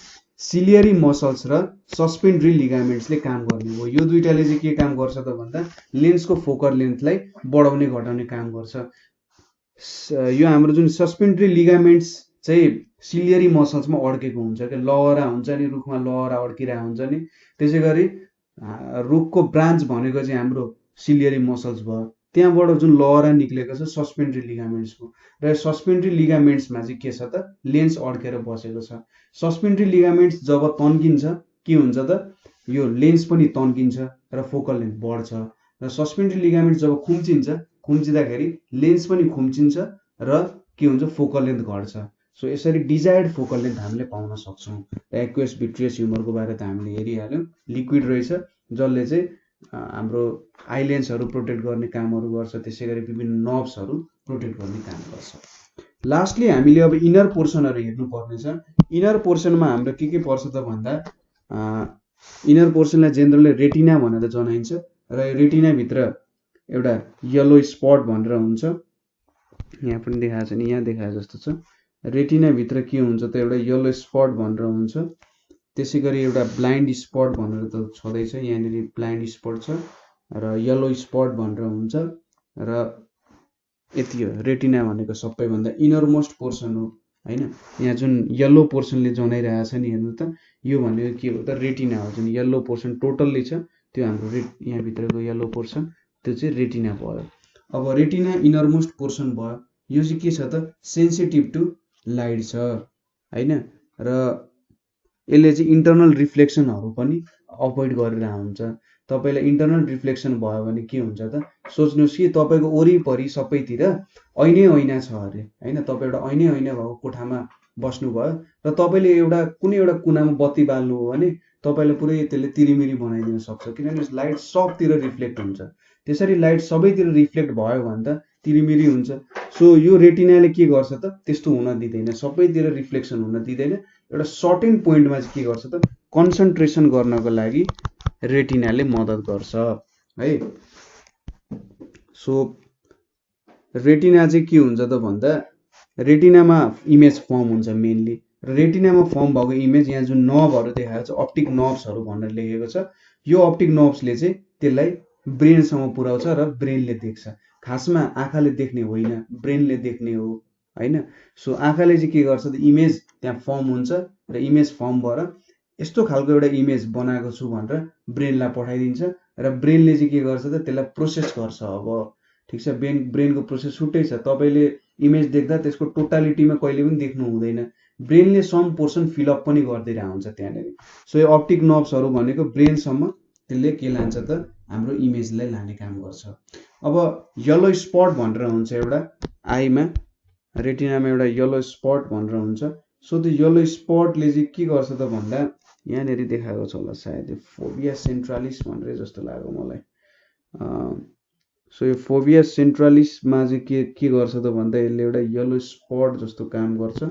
सिलियरी मसल्स र सस्पेन्ड्री लिगामेन्ट्सले काम गर्ने हो। यो दुइटाले चाहिँ के काम गर्छ त भन्दा लेन्सको फोकल लेन्थलाई बढाउने घटाउने काम गर्छ। यो हाम्रो जुन सस्पेन्ड्री लिगामेन्ट्स चाहिँ सिलियरी मसल्समा अड्केको हुन्छ क्या, लहरा हुन्छ नि, रुखमा लहरा अड्किरहेको हुन्छ नि। त्यसै गरी रुखको ब्रान्च भनेको चाहिँ हाम्रो सिलियरी मसल्स भयो, त्यहाँबाट जुन लहरा निक्लेको छ सस्पेन्ड्री लिगामेन्ट्सको। र सस्पेन्ड्री लिगामेन्ट्समा चाहिँ के छ त, लेन्स अड्केर बसेको छ। सस्पेन्ड्री लिगामेन्ट्स जब तन्किन्छ के हुन्छ त, यो लेन्स पनि तन्किन्छ र फोकल लेन्थ बढ्छ। र सस्पेन्ड्री लिगामेन्ट्स जब खुम्चिँदाखेरि लेन्स पनि खुम्चिन्छ र के हुन्छ, फोकल लेन्थ घट्छ। सो यसरी डिजायर्ड फोकल लेन्थ हामीले पाउन सक्छौँ। र एक्वेस भिट्रियस ह्युमरको बारे त हामीले हेरिहाल्यौँ। लिक्विड रहेछ जसले चाहिँ हाम्रो आइलेन्सहरू प्रोटेक्ट गर्ने कामहरू गर्छ, त्यसै गरी विभिन्न नर्भ्सहरू प्रोटेक्ट गर्ने काम गर्छ। लास्टली हामीले अब इनर पोर्सनहरू हेर्नुपर्ने छ। इनर पोर्सनमा हाम्रो के पर्छ त भन्दा इनर पोर्सनलाई जेनरली रेटिना भनेर जनाइन्छ। र यो रेटिनाभित्र एउटा येलो स्पट भनेर हुन्छ, यहाँ पनि देखाएको छ नि, यहाँ देखाए जस्तो छ। रेटिनाभित्र के हुन्छ त, एउटा येलो स्पट भनेर हुन्छ। त्यसै गरी एउटा ब्लाइन्ड स्पट भनेर त छँदैछ, यहाँनिर ब्लाइन्ड स्पट छ र येलो स्पट भनेर हुन्छ। र यति हो, रेटिना भनेको सबैभन्दा इनरमोस्ट पोर्सन हो, होइन। यहाँ जुन येलो पोर्सनले जनाइरहेको छ नि, हेर्नु त, यो भनेको के हो त, रेटिना हो। जुन येलो पोर्सन टोटल्ली छ त्यो हाम्रो यहाँभित्रको येलो पोर्सन त्यो चाहिँ रेटिना भयो। अब रेटिना इनरमोस्ट पोर्सन भयो, यो चाहिँ के छ त, सेन्सिटिभ टु लाइट छ, होइन। र यसले चाहिँ इन्टर्नल रिफ्लेक्सनहरू पनि अभोइड गरिरहेको हुन्छ। तपाईँलाई इन्टर्नल रिफ्लेक्सन भयो भने के हुन्छ त, सोच्नुहोस् कि तपाईँको वरिपरि सबैतिर ऐना छ अरे, होइन। तपाईँ एउटा ऐना भएको कोठामा बस्नुभयो र तपाईँले एउटा कुनै एउटा कुनामा बत्ती बाल्नु हो भने तपाईँलाई पुरै त्यसले तिरिमिरी बनाइदिन सक्छ, किनभने लाइट सबतिर रिफ्लेक्ट हुन्छ। त्यसरी लाइट सबैतिर रिफ्लेक्ट भयो भने त तिरिमिरी हुन्छ। सो यो रेटिनाले के गर्छ त, त्यस्तो हुन दिँदैन, सबैतिर रिफ्लेक्सन हुन दिँदैन। एउटा सर्टेन पोइन्टमा चाहिँ के गर्छ त, कन्सन्ट्रेसन गर्नको लागि रेटिनाले मद्दत गर्छ है। सो रेटिना चाहिँ के हुन्छ त भन्दा रेटिनामा इमेज फर्म हुन्छ मेनली। र रेटिनामा फर्म भएको इमेज यहाँ जुन नर्भहरू देखाएको छ, अप्टिक नर्भ्सहरू भनेर लेखेको छ। यो अप्टिक नर्भ्सले चाहिँ त्यसलाई ब्रेनसम्म पुर्याउँछ र ब्रेनले देख्छ। खासमा आँखाले देख्ने होइन, ब्रेनले देख्ने हो होइन। सो आँखाले चाहिँ के गर्छ त इमेज त्यहाँ फर्म हुन्छ र इमेज फर्म भएर यस्तो खालको एउटा इमेज बनाएको छु भनेर ब्रेनलाई पठाइदिन्छ र ब्रेनले चाहिँ के गर्छ त त्यसलाई प्रोसेस गर्छ। अब ठिक छ, ब्रेनको प्रोसेस छुट्टै छ। तपाईँले इमेज देख्दा त्यसको टोटालिटीमा कहिले पनि देख्नु हुँदैन, ब्रेनले सम पोर्सन फिलअप पनि गरिदिएर हुन्छ त्यहाँनिर। सो यो अप्टिक नर्भ्सहरू भनेको ब्रेनसम्म त्यसले के लान्छ त हाम्रो इमेजलाई लाने काम गर्छ। अब येलो स्पट भनेर हुन्छ एउटा आईमा, रेटिनामा एउटा येलो स्पट भनेर हुन्छ। सो त्यो येलो स्पटले चाहिँ के गर्छ त भन्दा यहाँनिर देखाएको छ होला सायद, यो फोबिया सेन्ट्रालिस भनेर जस्तो लाग्यो मलाई। सो यो फोबिया सेन्ट्रालिसमा चाहिँ के गर्छ त भन्दा यसले एउटा येलो स्पट जस्तो काम गर्छ।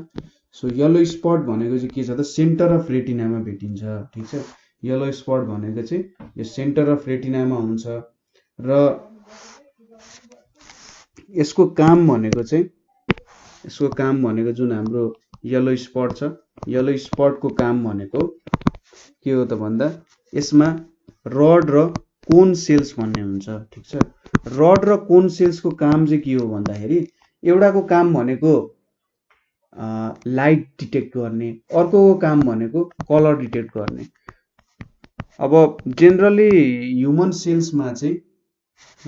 सो येलो स्पट भनेको चाहिँ के छ त सेन्टर अफ रेटिनामा भेटिन्छ। ठिक छ, येलो स्पट भनेको चाहिँ यो सेन्टर अफ रेटिनामा हुन्छ र यसको काम भनेको जुन हाम्रो येलो स्पट छ, येलो स्पटको काम भनेको के हो त भन्दा यसमा रड र कोन सेल्स भन्ने हुन्छ। ठिक छ, रड र कोन सेल्सको काम चाहिँ के हो भन्दाखेरि एउटाको काम भनेको लाइट डिटेक्ट गर्ने, अर्कोको काम भनेको कलर डिटेक्ट गर्ने। अब जेनरली ह्युमन सेल्समा चाहिँ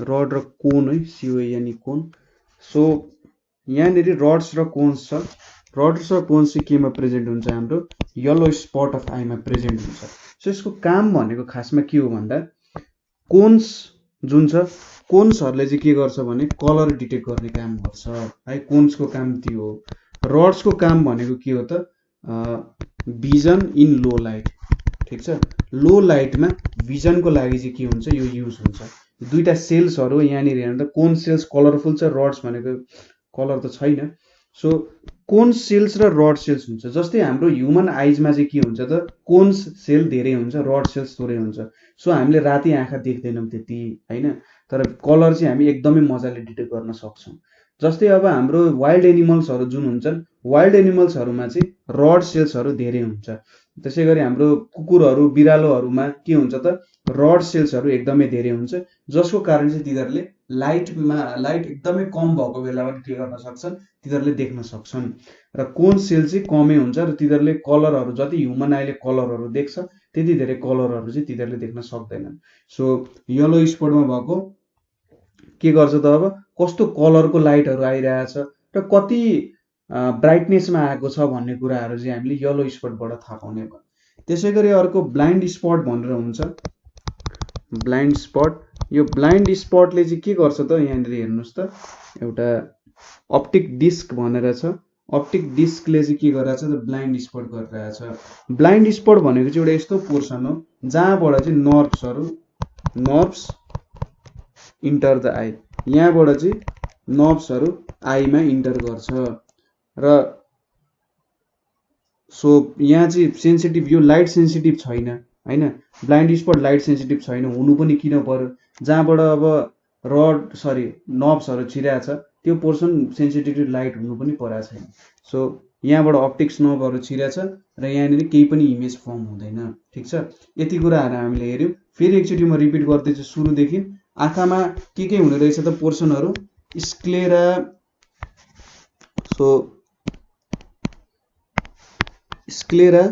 रड र कोन है, सिओएनई कोन। सो यहाँनिर रड्स र कोन्स छ, रड्स र कोन्स चाहिँ केमा प्रेजेन्ट हुन्छ हाम्रो yellow spot of Aima present हुन्छ। सो यसको काम भनेको खासमा के हो भन्दा कोन्स जुन छ, कोन्सहरूले चाहिँ के गर्छ भने कलर डिटेक्ट गर्ने काम गर्छ है, कोन्सको काम त्यो हो। रड्सको काम भनेको के हो त भिजन इन लो लाइट। ठिक छ, लो लाइटमा भिजनको लागि चाहिँ के हुन्छ यो युज हुन्छ। दुईटा सेल्सहरू यहाँनिर हेर्दा कोन सेल्स कलरफुल छ, रड्स भनेको कलर त छैन। सो कोन सेल्स र रड सेल्स हुन्छ। जस्तै हाम्रो ह्युमन आइजमा चाहिँ के हुन्छ त कोन्स सेल धेरै हुन्छ, रड सेल्स थोरै हुन्छ। सो हामीले राति आँखा देख्दैनौँ त्यति होइन, तर कलर चाहिँ हामी एकदमै मजाले डिटेक्ट गर्न सक्छौँ। जस्तै अब हाम्रो वाइल्ड एनिमल्सहरू जुन हुन्छन्, वाइल्ड एनिमल्सहरूमा चाहिँ रड सेल्सहरू धेरै हुन्छ। त्यसै गरी हाम्रो कुकुरहरू बिरालोहरूमा के हुन्छ त रड सेल्सहरू एकदमै धेरै हुन्छ, जसको कारण चाहिँ तिनीहरूले लाइट एकदमै कम भएको बेला पनि के गर्न सक्छन्, तिनीहरूले देख्न सक्छन्। र कोन सेल चाहिँ कमै हुन्छ र तिनीहरूले कलरहरू जति ह्युमन आईले कलरहरू देख्छ त्यति धेरै कलरहरू चाहिँ तिनीहरूले देख्न सक्दैनन्। सो येलो स्पटमा भएको के गर्छ त अब कस्तो कलरको लाइटहरू आइरहेछ र कति ब्राइटनेसमा आएको छ भन्ने कुराहरू चाहिँ हामीले येलो स्पटबाट थाहा पाउने भयो। त्यसै गरी अर्को ब्लाइन्ड स्पट भनेर हुन्छ, ब्लाइन्ड स्पट। यो ब्लाइन्ड स्पटले चाहिँ के गर्छ त यहाँनिर हेर्नुहोस् त एउटा अप्टिक डिस्क भनेर छ, अप्टिक डिस्कले चाहिँ के गरिरहेछ त ब्लाइन्ड स्पट गरिरहेछ। ब्लाइन्ड स्पट भनेको चाहिँ एउटा यस्तो पोर्सन हो जहाँबाट चाहिँ नर्भ्स इन्टर द आई, यहाँबाट चाहिँ नर्भ्सहरू आईमा इन्टर गर्छ र सो यहाँ चाहिँ सेन्सिटिभ, यो लाइट सेन्सिटिभ छैन होइन, ब्लाइन्ड स्पट लाइट सेन्सिटिभ छैन, हुनु पनि किन पर्यो, जहाँबाट अब नर्भ्सहरू छिराएको छ त्यो पोर्सन सेन्सिटिभ लाइट हुनु पनि परेको छैन। सो यहाँबाट अप्टिक्स नर्भहरू छिराएको छ र यहाँनिर केही पनि इमेज फर्म हुँदैन। ठिक छ, यति कुराहरू हामीले हेऱ्यौँ। फेरि एकचोटि म रिपिट गर्दैछु सुरुदेखि। आँखामा के हुने रहेछ त पोर्सनहरू स्क्लेरा, सो स्क्लेरा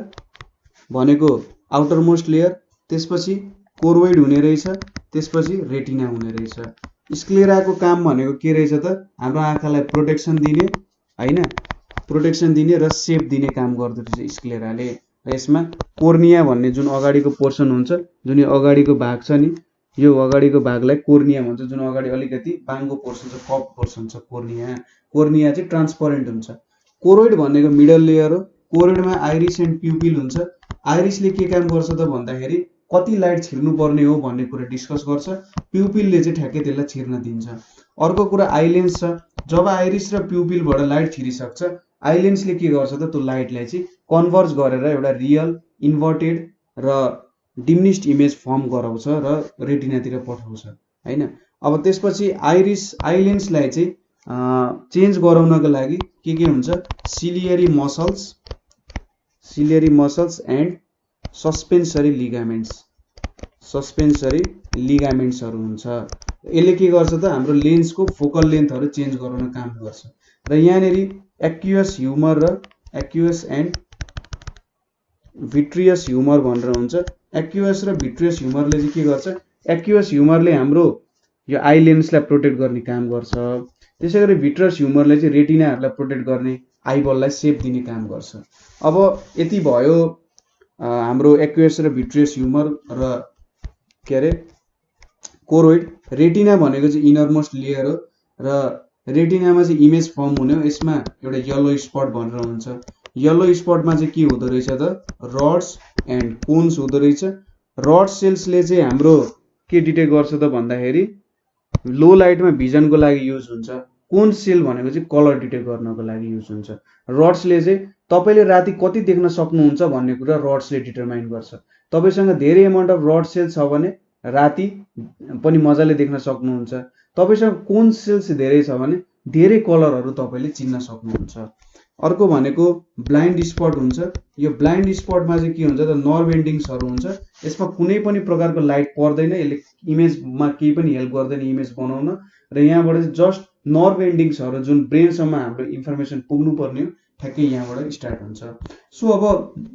भनेको आउटर मोस्ट लेयर, त्यसपछि कोरोइड हुने रहेछ, त्यसपछि रेटिना हुने रहेछ। स्क्लेराको काम भनेको के रहेछ त हाम्रो आँखालाई प्रोटेक्सन दिने होइन, प्रोटेक्सन दिने र सेप दिने काम गर्दो रहेछ स्क्लेराले। यसमा कोर्निया भन्ने जुन अगाडिको पोर्सन हुन्छ, जुन यो अगाडिको भाग छ नि, यो अगाडिको भागलाई कोर्निया भन्छ, जुन अगाडि अलिकति बाङ्गो पोर्सन छ, कप पोर्सन छ कोर्निया। कोर्निया चाहिँ ट्रान्सपरेन्ट हुन्छ। कोरोइड भनेको मिडल लेयर हो, कोरोइडमा आइरिस एन्ड प्युपिल हुन्छ। आइरिसले के काम गर्छ त भन्दाखेरि कति लाइट छिर्नु पर्ने हो भन्ने कुरा डिस्कस गर्छ, प्युपिलले चाहिँ ठ्याक्कै त्यसलाई छिर्न दिन्छ। अर्को कुरा आइलेन्स छ, जब आइरिस र प्युपिलबाट लाइट छिरिसक्छ आइलेन्सले के गर्छ त त्यो लाइटलाई चाहिँ कन्भर्ज गरेर एउटा रियल इन्भर्टेड र डिमिनिस्ड इमेज फर्म गराउँछ र रेटिनातिर पठाउँछ होइन। अब त्यसपछि आइलेन्सलाई चाहिँ चेन्ज गराउनको लागि के हुन्छ, ciliary muscles and suspensory ligaments, सस्पेन्सरी लिगामेन्ट्सहरु हुन्छ। यसले के गर्छ त हाम्रो लेन्सको फोकल लेन्थहरु चेन्ज गराउन काम गर्छ। र यहाँनेरि एक्युस ह्युमर र एक्युस एन्ड भिट्रियस ह्युमर भनेर हुन्छ। एक्युस र भिट्रियस ह्युमरले चाहिँ के गर्छ, एक्युस ह्युमरले हाम्रो यो आई लेन्सलाई प्रोटेक्ट गर्ने काम गर्छ। त्यसैगरी भिट्रियस ह्युमरले चाहिँ रेटिनाहरुलाई प्रोटेक्ट गर्ने, आइबललाई सेप दिने काम गर्छ। अब यति भयो हाम्रो एक्युस र भिट्रियस ह्युमर र के अरे कोरोइड। रेटिना भनेको चाहिँ इनरमोस्ट लेयर हो र रेटिनामा चाहिँ इमेज फर्म हुने हो। यसमा एउटा येलो स्पट भनेर हुन्छ। येलो स्पटमा चाहिँ के हुँदो रहेछ त रड्स एन्ड कोन्स हुँदो रहेछ। रड सेल्सले चाहिँ हाम्रो के डिटेक्ट गर्छ त भन्दाखेरि लो लाइटमा भिजनको लागि युज हुन्छ। कोन सेल भनेको चाहिँ कलर डिटेक्ट गर्नको लागि युज हुन्छ। रड्सले चाहिँ तपाईले राति कति देख्न सक्नुहुन्छ भन्ने कुरा रड्सले डिटरमाइन गर्छ। तपाईसँग धेरै अमाउन्ट अफ रड सेल छ भने राति पनि मजाले देख्न सक्नुहुन्छ। तपाईसँग कोन सेल्स धेरै छ भने धेरै कलरहरु तपाईले चिन्न सक्नुहुन्छ। अर्को भनेको ब्लाइन्ड स्पट हुन्छ। यो ब्लाइन्ड स्पटमा चाहिँ के हुन्छ त नर्भ एन्डिङ्सहरु हुन्छ। यसमा कुनै पनि प्रकारको लाइट पर्दैन, यसले इमेजमा केही पनि हेल्प गर्दैन इमेज बनाउन। र यहाँबाट चाहिँ जस्ट नर्भ एन्डिङ्सहरु जुन ब्रेनसम्म हाम्रो इन्फर्मेसन पुग्नु पर्ने हो ठ्याक्कै यहाँबाट स्टार्ट हुन्छ। सो अब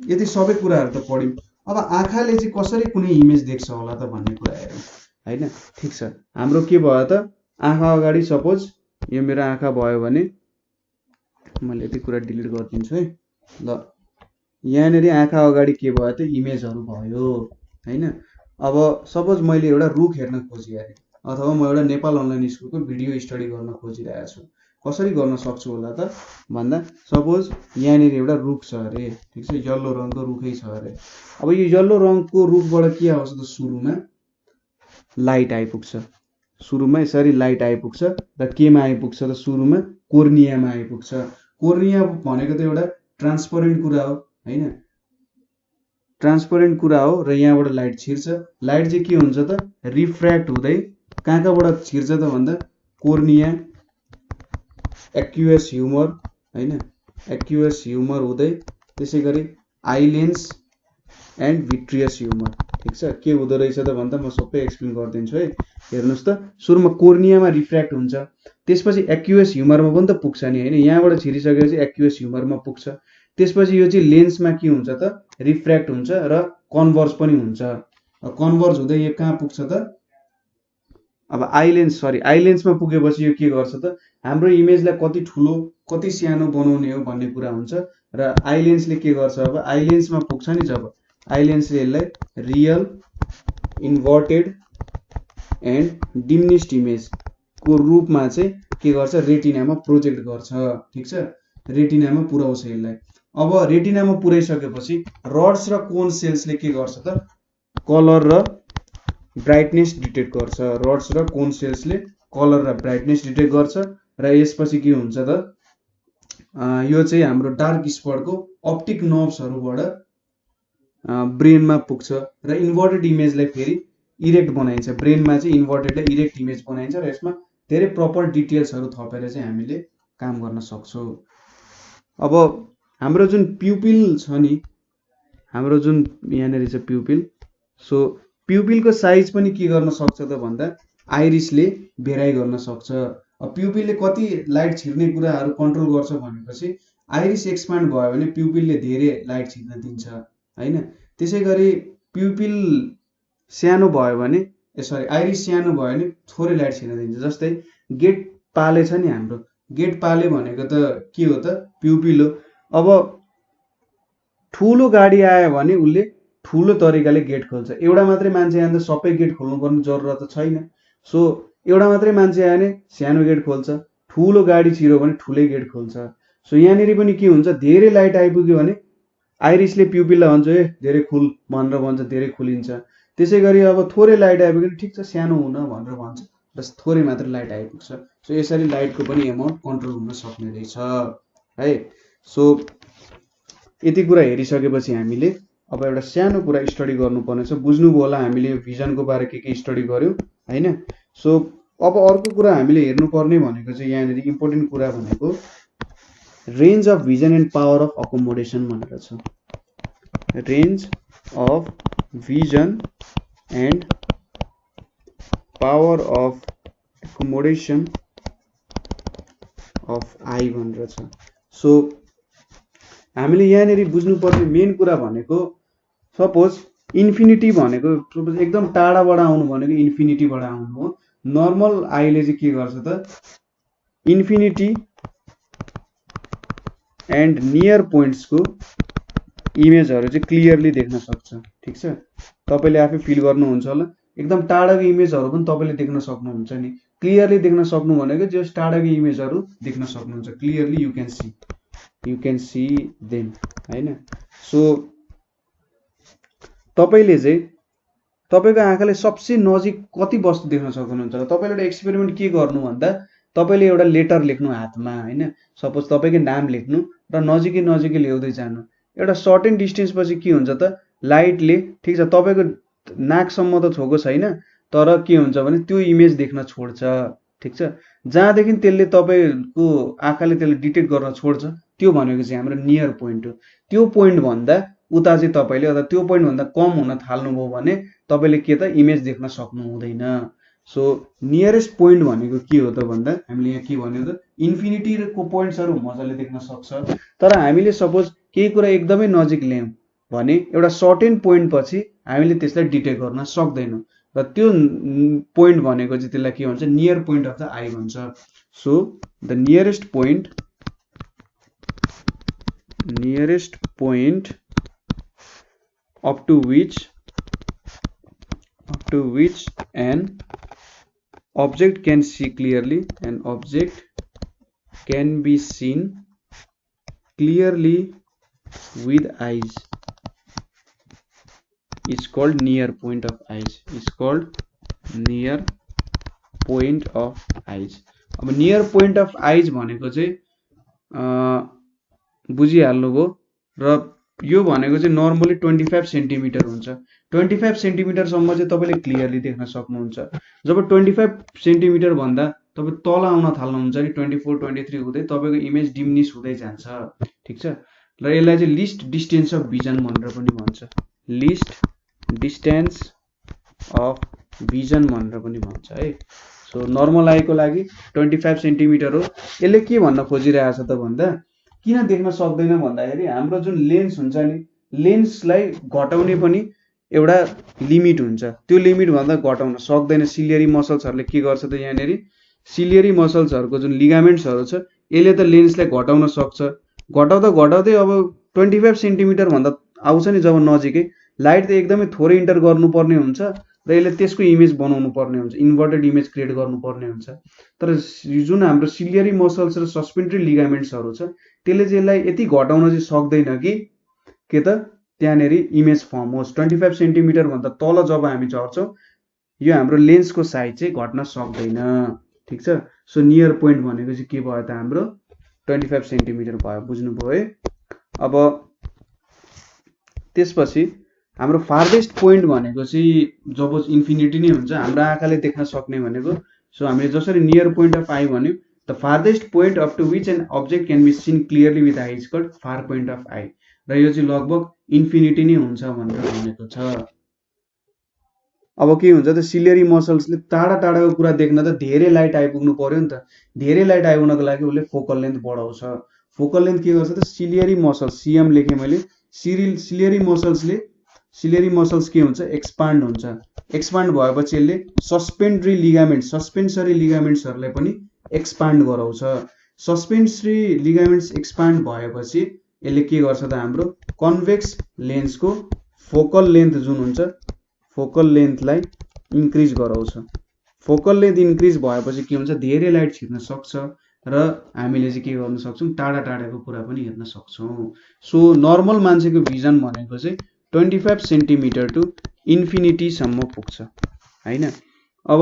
यति सबै कुराहरु त पढ्यौं। अब आँखाले चाहिँ कसरी कुनै इमेज देख्छ होला त भन्ने कुरा हेरौँ हैन। ठीक छ, हाम्रो के भयो त आँखा अगाडि सपोज यो मेरो आँखा भयो भने मैले यति कुरा डिलिट गरिदिन्छु है। ल यहाँनेरि आँखा अगाडि के भयो त इमेजहरु भयो हैन। अब सपोज मैले एउटा रुख हेर्न खोजिरहेँ अथवा म एउटा नेपाल अनलाइन स्कुलको भिडियो स्टडी गर्न खोजिरहेको छु। कसरी गर्न सक्छु होला त भन्दा सपोज यहाँनेरि एउटा रुख छ अरे, ठीक छ, येलो रङको रुखै छ अरे। अब यो येलो रङको रुखबाट के आउँछ त सुरुमा लाइट आइपुग्छ। सुरुमा यसरी लाइट आइपुग्छ र केमा आइपुग्छ त सुरुमा कोर्नियामा आइपुग्छ। कोर्निया भनेको त एउटा ट्रान्सपरेन्ट कुरा हो हैन, ट्रान्सपरेन्ट कुरा हो। र यहाँबाट लाइट छिर्छ। लाइट चाहिँ के हुन्छ त रिफ्र्याक्ट हुँदै कहाँबाट छिर्छ त भन्दा कोर्निया, एक्युस ह्युमर हैन, एक्युस ह्युमर हुँदै त्यसैगरी आई लेन्स एन्ड भिट्रियस ह्युमर। ठीक छ, के हुँदो रहेछ त भन्दा म सबै एक्सप्लेन गरिदिन्छु है। हेर्नुस् त सुरुमा कोर्नियामा रिफ्र्याक्ट हुन्छ, त्यसपछि एक्युस ह्युमरमा पनि त पुग्छ नि हैन। यहाँबाट छिरिसकेपछि एक्युस ह्युमरमा पुग्छ। त्यसपछि यो चाहिँ लेन्समा के हुन्छ त रिफ्र्याक्ट हुन्छ र कन्भर्ज पनि हुन्छ। कन्भर्ज हुँदै यो कहाँ पुग्छ त अब आई लेन्समा पुगेपछि यो के गर्छ त हाम्रो इमेजलाई कति ठुलो कति सानो बनाउने हो भन्ने कुरा हुन्छ। र आई लेन्सले के गर्छ अब आई लेन्समा पुग्छ नि जब आई लेन्सले यसलाई real, inverted and diminished image को रूपमा चाहिँ के गर्छ रेटिनामा प्रोजेक्ट गर्छ। ठीक छ, रेटिनामा पुर्याउँछ यसलाई। अब रेटिनामा पुर्याइसकेपछि रड्स र कोन सेल्सले के गर्छ त कलर र ब्राइटनेस डिटेक्ट गर्छ। रड्स र कोन सेल्सले कलर र ब्राइटनेस डिटेक्ट गर्छ र यसपछि के हुन्छ त यो चाहिँ हाम्रो डार्क स्पटको अप्टिक नर्भ्सहरुबाट ब्रेनमा पुग्छ र इन्भर्टेड इमेजलाई फेरि इरेक्ट बनाइन्छ। ब्रेनमा चाहिँ इन्भर्टेडलाई इरेक्ट इमेज बनाइन्छ र यसमा धेरै प्रपर डिटेल्सहरु थपेर चाहिँ हामीले काम गर्न सक्छौं। अब हाम्रो जुन प्युपिल छ नि, हाम्रो जुन यहाँनेरि छ प्युपिल, सो प्युपिलको साइज पनि के गर्न सक्छ त भन्दा आइरिसले भेराइ गर्न सक्छ। अब प्युपिलले कति लाइट छिर्ने कुराहरु कन्ट्रोल गर्छ भनेपछि आइरिस एक्सपान्ड भयो भने प्युपिलले धेरै लाइट छिर्न दिन्छ हैन। त्यसैगरी प्युपिल सानो भयो भने आइरिस सानो भयो भने थोरै लाइट छिर्न दिन्छ। जस्तै गेट पाले छ नि हाम्रो, गेट पाले भनेको त के हो त प्युपिल हो। अब ठुलो गाडी आयो भने उसले ठुलो तरिकाले गेट खोल्छ। एउटा मात्रै मान्छे आयो भने सबै गेट खोल्नु पर्ने जरुरत त छैन। सो एउटा मात्रै मान्छे आयो भने सानो गेट खोल्छ, ठुलो गाडी छिर्यो भने ठुलै गेट खोल्छ। सो यहाँनेरि पनि के हुन्छ धेरै लाइट आइपुग्यो भने आइरिसले प्युपिललाई भन्छ ए धेरै खुल भनेर भन्छ, धेरै खुलिन्छ। त्यसैगरी अब थोरै लाइट आइपुग्यो भने ठिक छ सानो हुन भनेर भन्छ र थोरै मात्र लाइट आइपुग्छ। सो यसरी लाइटको पनि अमाउन्ट कन्ट्रोल हुन सक्ने रहेछ है। सो यति कुरा हेरिसकेपछि हामीले अब एउटा सानो कुरा स्टडी गर्नुपर्ने छ। बुझ्नुभयो होला हामीले भिजनको बारे के स्टडी गर्यौं हैन। सो अब अर्को कुरा हामीले हेर्नुपर्ने भनेको चाहिँ यहाँनेरि इम्पोर्टेन्ट कुरा भनेको range of vision and power of accommodation भनेर छ। Range of vision and power of accommodation of I भनेर छ। सो हामीले यहाँनेरि बुझ्नुपर्ने मेन कुरा भनेको सपोज इन्फिनिटी भनेको एकदम टाढाबाट आउनु भनेको इन्फिनिटीबाट आउनु हो। नर्मल आईले चाहिँ के गर्छ त इन्फिनिटी एन्ड नियर पोइन्ट्सको इमेजहरु चाहिँ क्लियरली देख्न सक्छ। ठीक छ, तपाईले आफै फिल गर्नुहुन्छ होला, एकदम टाढाको इमेजहरु पनि तपाईले देख्न सक्नुहुन्छ नि। क्लियरली देख्न सक्नु भनेको जस टाढाको इमेजहरु देख्न सक्नुहुन्छ clearly you can see them हैन। सो तपाईले चाहिँ तपाईको आँखाले सबसे नजिक कति वस्तु देख्न सक्नुहुन्छ र तपाईले एउटा एक्सपेरिमेन्ट के गर्नु भन्दा तपाईले एउटा लेटर लेख्नु हातमा हैन, सपोज तपाईकै नाम लेख्नु र नजिकै नजिकै ल्याउँदै जानु। एउटा सर्टेन डिस्टेन्स पछि के हुन्छ त लाइटले ठीक छ तपाईको नाकसम्म त छोको छैन तर के हुन्छ भने त्यो इमेज देख्न छोड्छ। ठीक छ, जहाँदेखि त्यसले तपाईको आँखाले त्यसले डिटेक्ट गर्न छोड्छ त्यो भनेको चाहिँ हाम्रो नियर पोइन्ट हो। त्यो पोइन्ट भन्दा उता चाहिँ तपाईले अथवा त्यो पोइन्ट भन्दा कम हुन थाल्नुभयो भने तपाईले के त इमेज देख्न सक्नु हुँदैन। सो नियरेस्ट पोइन्ट भनेको के हो त भन्दा हामीले यहाँ के भन्यो त इन्फिनिटीको पोइन्ट्सहरु मजाले देख्न सक्छ। तर हामीले सपोज केही कुरा एकदमै नजिक ल्यायौं भने एउटा सर्टेन पोइन्ट पछि हामीले त्यसलाई डिटेक्ट गर्न सक्दैनौं र त्यो पोइन्ट भनेको चाहिँ त्यसलाई के भन्छ near point of the eye भन्छ। So the nearest point up to which an object can see clearly, an object can be seen clearly with eyes is called near point of eyes, is called near point of eyes। अब near point of eyes भनेको चाहिँ बुझिहाल्नुभयो र यो भनेको चाहिँ normally 25 centimetre हुन्छ। 25 centimetre सम्म चाहिँ तपाईले क्लियरली देख्न सक्नुहुन्छ। जब 25 सेन्टिमिटर भन्दा तपाई तल आउन थाल्नुहुन्छ नि 24 23 हुँदै तपाईको इमेज डिमनिस हुँदै जान्छ। ठीक छ, र यसलाई चाहिँ लिस्ट डिस्टेन्स अफ भिजन भनेर पनि भन्छ, लिस्ट डिस्टेन्स अफ भिजन भनेर पनि भन्छ है। सो नर्मल आईको लागि 25 सेन्टिमिटर हो। यसले के भन्न खोजिरहेछ त भन्दा किन देख्न सक्दैन भन्दाखेरि हाम्रो जुन लेन्स हुन्छ नि लेन्सलाई घटाउने पनि एउटा लिमिट हुन्छ, त्यो लिमिट भन्दा घटाउन सक्दैन। सिलियरी मसल्सहरुले के गर्छ त यहाँनेरि सिलियरी मसल्सहरुको जुन लिगामेन्ट्सहरु छ यसले त लेन्सलाई घटाउन सक्छ। घटाउँदा घटाउँदै अब 25 सेन्टिमिटर भन्दा आउँछ नि जब नजिकै लाइट त एकदमै थोरै इन्टर गर्नुपर्ने हुन्छ र यसले त्यसको इमेज बनाउनु पर्ने हुन्छ, इन्भर्टेड इमेज क्रिएट गर्नुपर्ने हुन्छ। तर जुन हाम्रो सिलियरी मसल्स र सस्पेन्डरी लिगामेन्ट्सहरु छ त्यसले चाहिँ यसलाई यति घटाउन चाहिँ सक्दैन कि के त त्यहाँनेरि इमेज फर्म होस्। 25 सेन्टिमिटर भन्दा तल जब हामी झर्छौं यो हाम्रो लेन्सको साइज चाहिँ घट्न सक्दैन। ठीक छ, सो नियर पोइन्ट भनेको चाहिँ के भयो त हाम्रो 25 सेन्टिमिटर भयो, बुझ्नुभयो है। अब त्यसपछि हाम्रो फार्देस्ट पोइन्ट भनेको चाहिँ जब इन्फिनिटी नै हुन्छ हाम्रो आँखाले देख्न सक्ने भनेको। सो हामीले जसरी नियर पोइन्ट अफ आई भन्यौं the farthest point up to which an object can be seen clearly with eye is called far point of eye, र यो चाहिँ लगभग इन्फिनिटी नै हुन्छ भनेर भनेको छ। अब के हुन्छ त सिलियरी मसल्सले टाढा टाढाको कुरा देख्न त धेरै लाइट आइपुग्नु पर्यो नि त, धेरै लाइट आइपुग्नको लागि उसले फोकल लेन्थ बढाउँछ। फोकल लेन्थ के गर्छ त सिलियरी मसल्स सीएम लेखेँ मैले, सिलियरी मसल्स के हुन्छ एक्सपान्ड हुन्छ। एक्सपान्ड भएपछि यसले सस्पेन्सरी लिगामेन्ट्सहरुलाई पनि एक्सपान्ड गराउँछ। सस्पेन्सरी लिगामेन्ट्स एक्सपान्ड भएपछि यसले के गर्छ त हाम्रो कन्भेक्स लेन्सको फोकल लेन्थ जुन हुन्छ फोकल लेन्थलाई इन्क्रिज गराउँछ। फोकल लेन्थ इन्क्रिज भएपछि के हुन्छ धेरै लाइट छिर्न सक्छ र हामीले चाहिँ के गर्न सक्छौं टाढा टाढाको कुरा पनि हेर्न सक्छौं। सो नर्मल मान्छेको भिजन भनेको चाहिँ 25 सेन्टिमिटर टु इन्फिनिटी सम्म पुग्छ हैन। अब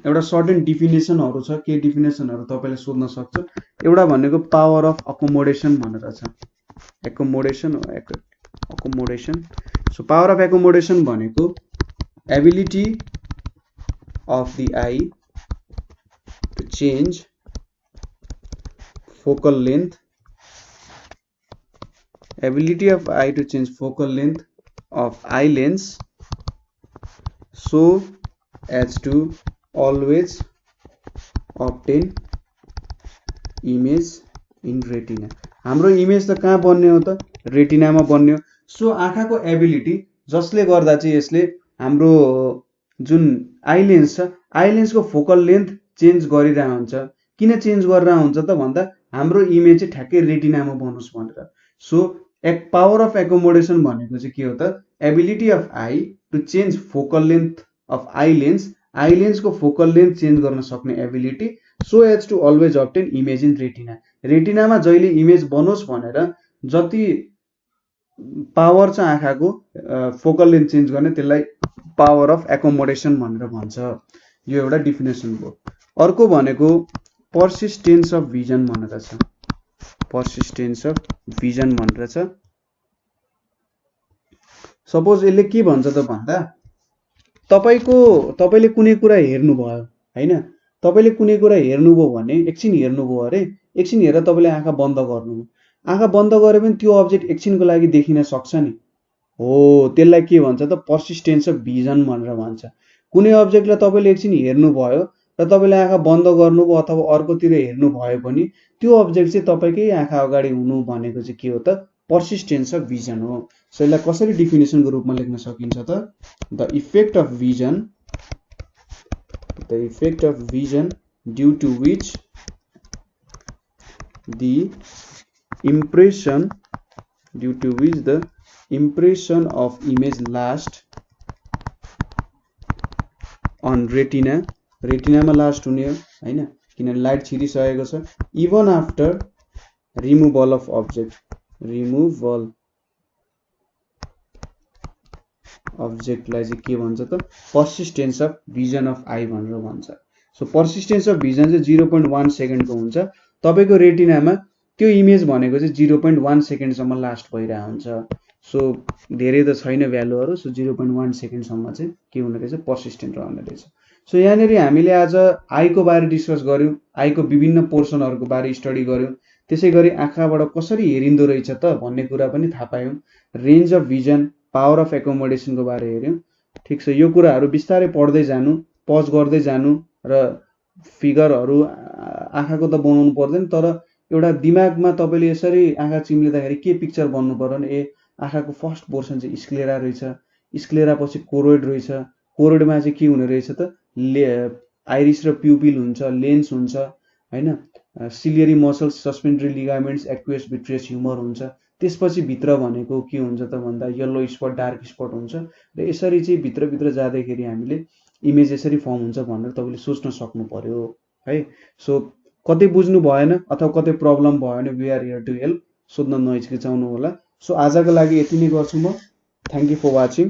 एउटा सर्टेन डिफिनेसनहरु छ, के डिफिनेसनहरु तपाईले सोध्न सक्छ। एउटा भनेको पावर अफ अकोमोडेसन भनेर छ, accommodation. So power of accommodation भनेको ability of the eye to change focal length, ability of eye to change focal length of eye lens so as to always obtain image in retina। हाम्रो image त कहाँ बन्ने हो त, रेटिनामा बन्ने हो। So आँखाको एबिलिटी जसले गर्दा चाहिँ यसले हाम्रो जुन आई लेन्स छ, आई लेन्सको फोकल लेन्थ चेन्ज गरिरहेको हुन्छ। किन चेन्ज गरिरहेको हुन्छ त भन्दा हाम्रो इमेज चाहिँ ठ्याक्कै रेटिनामा बनोस् भनेर। सो पावर अफ एकोमोडेसन भनेको चाहिँ के हो त, ability of eye to change focal length of eye lens, eye लेन्सको फोकल लेन्थ चेन्ज गर्न सक्ने ability so as to always obtain image in retina. रेटिनामा जहिले इमेज बनोस् भनेर जति पावर छ आँखाको फोकल लेन्थ चेन्ज गर्ने, त्यसलाई पावर अफ एकोमोडेसन भनेर भन्छ। यो एउटा डिफिनेसन भयो। अर्को भनेको पर्सिस्टेन्स अफ भिजन भनेर छ। पर्सिस्टेन्स अफ भिजन भनेर छ। सपोज यसले के भन्छ त भन्दा तपाईले कुनै कुरा हेर्नुभयो हैन, तपाईले कुनै कुरा हेर्नुभयो भने एकछिन हेर्नुभयो अरे, एकछिन हेरेर तपाईले आँखा बन्द गर्नुभयो, आँखा बन्द गरे पनि त्यो अब्जेक्ट एकछिनको लागि देखिन सक्छ नि, हो त्यसलाई के भन्छ त पर्सिस्टेन्स अफ भिजन भनेर भन्छ। कुनै अब्जेक्टलाई तपाईले एकछिन हेर्नुभयो र तपाईले आँखा बन्द गर्नुभयो अथवा अर्कोतिर हेर्नु भयो पनि त्यो अब्जेक्ट चाहिँ तपाईकै आँखा अगाडि हुनु भनेको चाहिँ के हो त पर्सिस्टेन्स अफ भिजन हो। सो यसलाई कसरी डिफिनेसनको रूपमा लेख्न सकिन्छ त, the effect of vision due to which the impression of image last on retina, रेटिनामा लास्ट हुने हो हैन, किनभने लाइट छिरिसकेको छ। Even after removal of object, removal अब्जेक्टलाई चाहिँ के भन्छ त persistence of vision of eye भनेर भन्छ। सो पर्सिस्टेन्स अफ भिजन चाहिँ 0.1 सेकेन्डको हुन्छ। तपाईको रेटिनामा त्यो इमेज भनेको चाहिँ 0.1 सेकेन्डसम्म लास्ट भइरहेको हुन्छ। सो धेरै त छैन भ्यालुहरू, सो 0.1 सेकेन्डसम्म चाहिँ के हुने रहेछ पर्सिस्टेन्ट रहने रहेछ। सो यहाँनिर हामीले आज आईको बारे डिस्कस गर्यौं, आईको विभिन्न पोर्सनहरूको बारे स्टडी गर्यौं, त्यसै गरी आँखाबाट कसरी हेरिन्दो रहेछ त भन्ने कुरा पनि थाहा पायौं, range of vision, power of एकोमोडेसनको बारे हेर्यौं। ठिक छ, यो कुराहरू बिस्तारै पढ्दै जानु, पज गर्दै जानु र फिगरहरू आँखाको त बनाउनु पर्दैन, तर एउटा दिमागमा तपाईले यसरी आँखा चिम्लिँदाखेरि के पिक्चर बन्नु पर्यो भने ए आँखाको फर्स्ट पोर्सन चाहिँ स्क्लेरा रहेछ, स्क्लेरा पछि कोरोइड रहेछ, कोरोइडमा चाहिँ के हुने रहेछ त आइरिस र प्युपिल हुन्छ, लेन्स हुन्छ हैन, सिलियरी मसल्स, सस्पेन्डरी लिगामेन्ट्स, एक्वेस भिट्रियस ह्युमर हुन्छ। त्यसपछि भित्र भनेको के हुन्छ त भन्दा येलो स्पट, डार्क स्पट हुन्छ र यसरी चाहिँ भित्र जाँदाखेरि हामीले इमेज यसरी फर्म हुन्छ भनेर तपाईले सोच्न सक्नु पर्यो है। सो कतै बुझ्नु भएन अथवा कतै प्रब्लम भयो भने we are here to help, सोध्न नहिचकिचाउनु होला। सो आजको लागि यति नै गर्छु म। Thank you for watching.